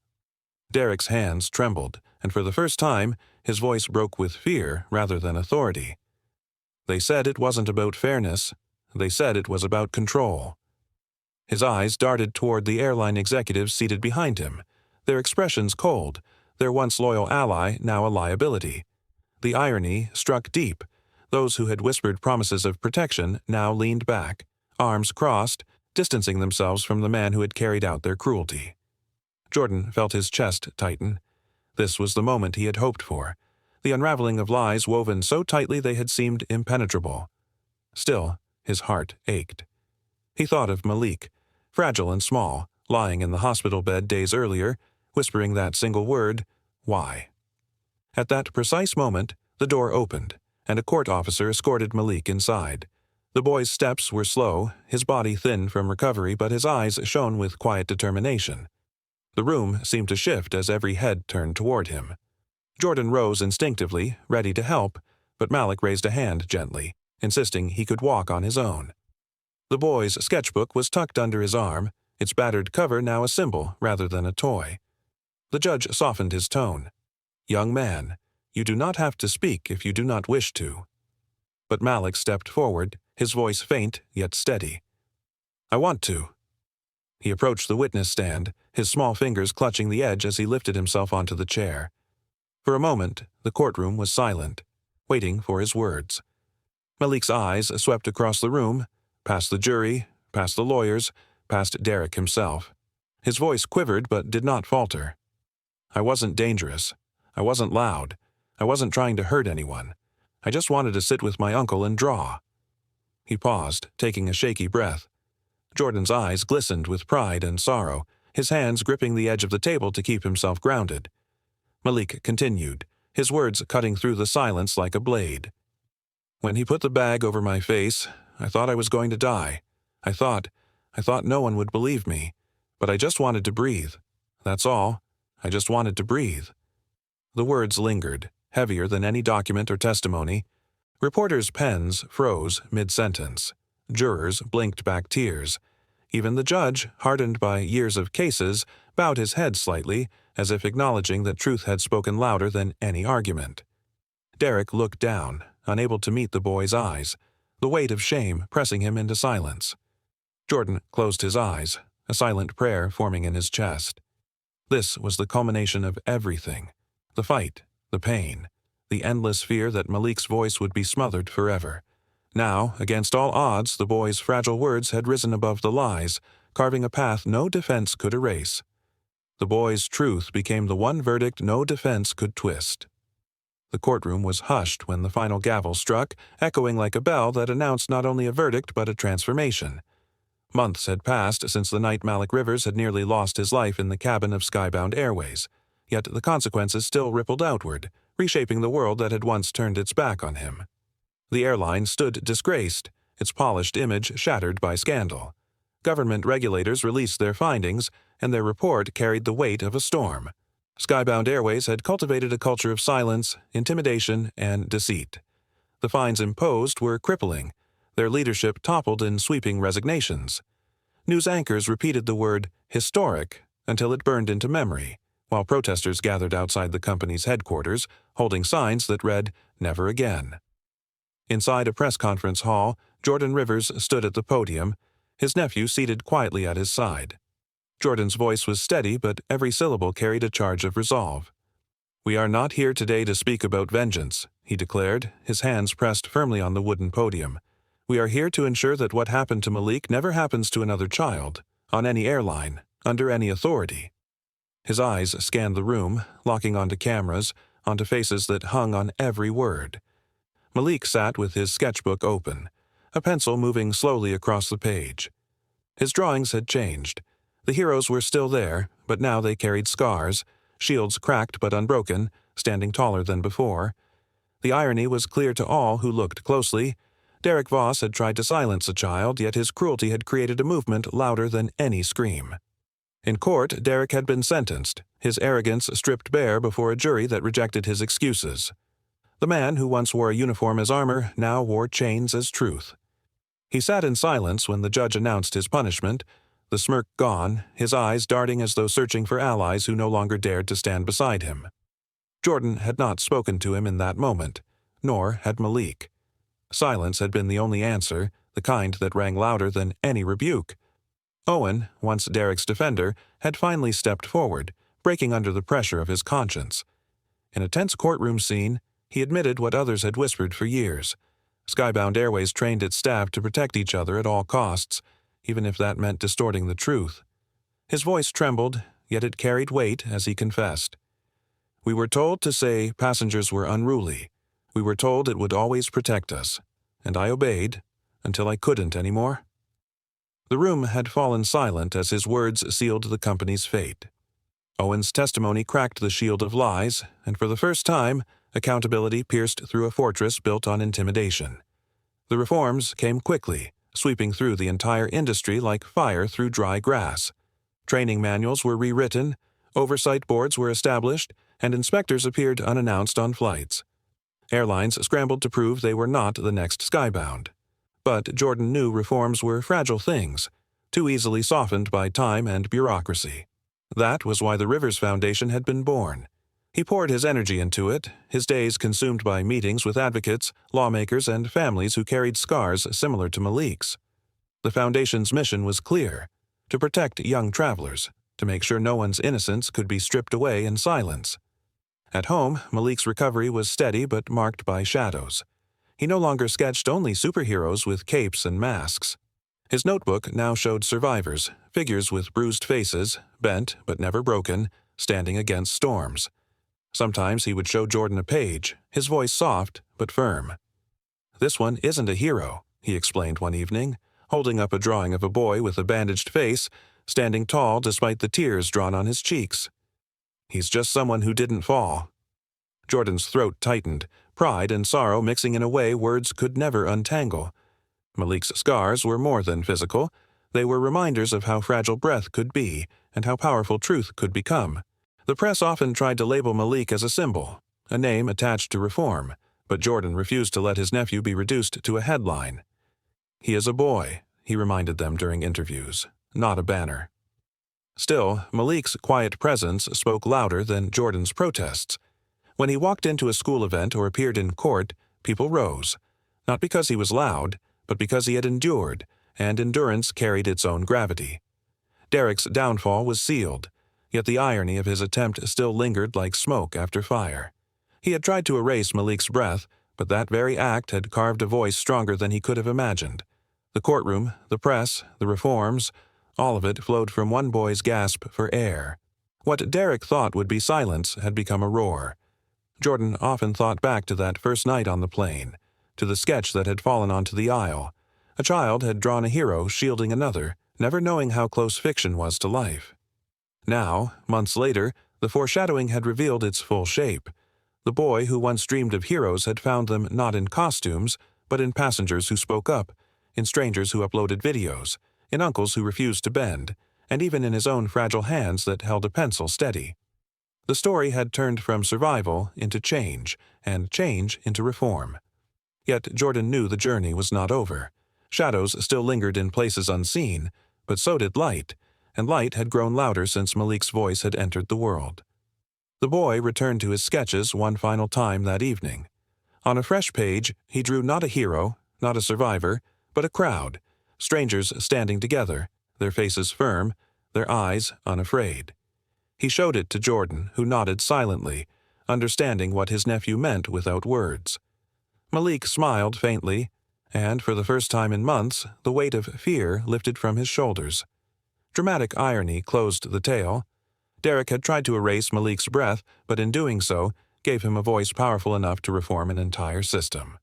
Derek's hands trembled, and for the first time, his voice broke with fear rather than authority. "They said it wasn't about fairness. They said it was about control." His eyes darted toward the airline executives seated behind him, their expressions cold, their once loyal ally now a liability. The irony struck deep. Those who had whispered promises of protection now leaned back, arms crossed, distancing themselves from the man who had carried out their cruelty. Jordan felt his chest tighten. This was the moment he had hoped for, the unraveling of lies woven so tightly they had seemed impenetrable. Still, his heart ached. He thought of Malik, fragile and small, lying in the hospital bed days earlier, whispering that single word, "Why?" At that precise moment, the door opened, and a court officer escorted Malik inside. The boy's steps were slow, his body thin from recovery, but his eyes shone with quiet determination. The room seemed to shift as every head turned toward him. Jordan rose instinctively, ready to help, but Malik raised a hand gently, insisting he could walk on his own. The boy's sketchbook was tucked under his arm, its battered cover now a symbol rather than a toy. The judge softened his tone. "Young man, you do not have to speak if you do not wish to." But Malik stepped forward, his voice faint yet steady. "I want to." He approached the witness stand, his small fingers clutching the edge as he lifted himself onto the chair. For a moment, the courtroom was silent, waiting for his words. Malik's eyes swept across the room, past the jury, past the lawyers, past Derek himself. His voice quivered but did not falter. "I wasn't dangerous. I wasn't loud. I wasn't trying to hurt anyone. I just wanted to sit with my uncle and draw." He paused, taking a shaky breath. Jordan's eyes glistened with pride and sorrow, his hands gripping the edge of the table to keep himself grounded. Malik continued, his words cutting through the silence like a blade. "When he put the bag over my face, I thought I was going to die. I thought no one would believe me, but I just wanted to breathe. That's all. I just wanted to breathe." The words lingered, heavier than any document or testimony. Reporters' pens froze mid-sentence. Jurors blinked back tears. Even the judge, hardened by years of cases, bowed his head slightly, as if acknowledging that truth had spoken louder than any argument. Derek looked down, unable to meet the boy's eyes, the weight of shame pressing him into silence. Jordan closed his eyes, a silent prayer forming in his chest. This was the culmination of everything: the fight, the pain, the endless fear that Malik's voice would be smothered forever. Now, against all odds, the boy's fragile words had risen above the lies, carving a path no defense could erase. The boy's truth became the one verdict no defense could twist. The courtroom was hushed when the final gavel struck, echoing like a bell that announced not only a verdict but a transformation. Months had passed since the night Malik Rivers had nearly lost his life in the cabin of Skybound Airways, yet the consequences still rippled outward, reshaping the world that had once turned its back on him. The airline stood disgraced, its polished image shattered by scandal. Government regulators released their findings, and their report carried the weight of a storm. Skybound Airways had cultivated a culture of silence, intimidation, and deceit. The fines imposed were crippling. Their leadership toppled in sweeping resignations. News anchors repeated the word historic until it burned into memory, while protesters gathered outside the company's headquarters, holding signs that read, "Never again." Inside a press conference hall, Jordan Rivers stood at the podium, his nephew seated quietly at his side. Jordan's voice was steady, but every syllable carried a charge of resolve. "We are not here today to speak about vengeance," he declared, his hands pressed firmly on the wooden podium. "We are here to ensure that what happened to Malik never happens to another child, on any airline, under any authority." His eyes scanned the room, locking onto cameras, onto faces that hung on every word. Malik sat with his sketchbook open, a pencil moving slowly across the page. His drawings had changed. The heroes were still there, but now they carried scars, shields cracked but unbroken, standing taller than before. The irony was clear to all who looked closely. Derek Voss had tried to silence a child, yet his cruelty had created a movement louder than any scream. In court, Derek had been sentenced, his arrogance stripped bare before a jury that rejected his excuses. The man who once wore a uniform as armor now wore chains as truth. He sat in silence when the judge announced his punishment, the smirk gone, his eyes darting as though searching for allies who no longer dared to stand beside him. Jordan had not spoken to him in that moment, nor had Malik. Silence had been the only answer, the kind that rang louder than any rebuke. Owen, once Derek's defender, had finally stepped forward, breaking under the pressure of his conscience. In a tense courtroom scene, he admitted what others had whispered for years. Skybound Airways trained its staff to protect each other at all costs, even if that meant distorting the truth. His voice trembled, yet it carried weight as he confessed. "We were told to say passengers were unruly. We were told it would always protect us, and I obeyed, until I couldn't anymore." The room had fallen silent as his words sealed the company's fate. Owen's testimony cracked the shield of lies, and for the first time, accountability pierced through a fortress built on intimidation. The reforms came quickly, sweeping through the entire industry like fire through dry grass. Training manuals were rewritten, oversight boards were established, and inspectors appeared unannounced on flights. Airlines scrambled to prove they were not the next Skybound. But Jordan knew reforms were fragile things, too easily softened by time and bureaucracy. That was why the Rivers Foundation had been born. He poured his energy into it, his days consumed by meetings with advocates, lawmakers, and families who carried scars similar to Malik's. The Foundation's mission was clear: to protect young travelers, to make sure no one's innocence could be stripped away in silence. At home, Malik's recovery was steady but marked by shadows. He no longer sketched only superheroes with capes and masks. His notebook now showed survivors, figures with bruised faces, bent but never broken, standing against storms. Sometimes he would show Jordan a page, his voice soft but firm. "This one isn't a hero," he explained one evening, holding up a drawing of a boy with a bandaged face, standing tall despite the tears drawn on his cheeks. "He's just someone who didn't fall." Jordan's throat tightened, pride and sorrow mixing in a way words could never untangle. Malik's scars were more than physical. They were reminders of how fragile breath could be and how powerful truth could become. The press often tried to label Malik as a symbol, a name attached to reform, but Jordan refused to let his nephew be reduced to a headline. "He is a boy," he reminded them during interviews, "not a banner." Still, Malik's quiet presence spoke louder than Jordan's protests. When he walked into a school event or appeared in court, people rose, not because he was loud, but because he had endured, and endurance carried its own gravity. Derek's downfall was sealed, yet the irony of his attempt still lingered like smoke after fire. He had tried to erase Malik's breath, but that very act had carved a voice stronger than he could have imagined. The courtroom, the press, the reforms, all of it flowed from one boy's gasp for air. What Derek thought would be silence had become a roar. Jordan often thought back to that first night on the plane, to the sketch that had fallen onto the aisle. A child had drawn a hero shielding another, never knowing how close fiction was to life. Now, months later, the foreshadowing had revealed its full shape. The boy who once dreamed of heroes had found them not in costumes, but in passengers who spoke up, in strangers who uploaded videos, in uncles who refused to bend, and even in his own fragile hands that held a pencil steady. The story had turned from survival into change, and change into reform. Yet Jordan knew the journey was not over. Shadows still lingered in places unseen, but so did light, and light had grown louder since Malik's voice had entered the world. The boy returned to his sketches one final time that evening. On a fresh page, he drew not a hero, not a survivor, but a crowd, strangers standing together, their faces firm, their eyes unafraid. He showed it to Jordan, who nodded silently, understanding what his nephew meant without words. Malik smiled faintly, and for the first time in months, the weight of fear lifted from his shoulders. Dramatic irony closed the tale. Derek had tried to erase Malik's breath, but in doing so, gave him a voice powerful enough to reform an entire system.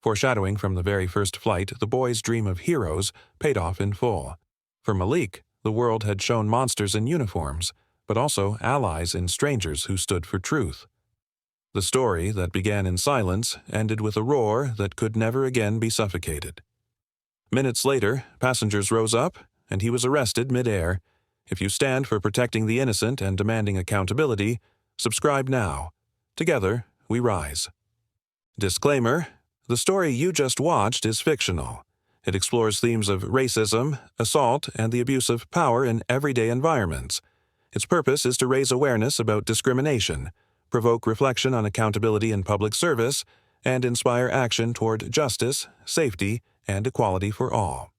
Foreshadowing from the very first flight, the boy's dream of heroes paid off in full. For Malik, the world had shown monsters in uniforms, but also allies in strangers who stood for truth. The story that began in silence ended with a roar that could never again be suffocated. Minutes later, passengers rose up, and he was arrested midair. If you stand for protecting the innocent and demanding accountability, subscribe now. Together, we rise. Disclaimer: the story you just watched is fictional. It explores themes of racism, assault, and the abuse of power in everyday environments. Its purpose is to raise awareness about discrimination, provoke reflection on accountability in public service, and inspire action toward justice, safety, and equality for all.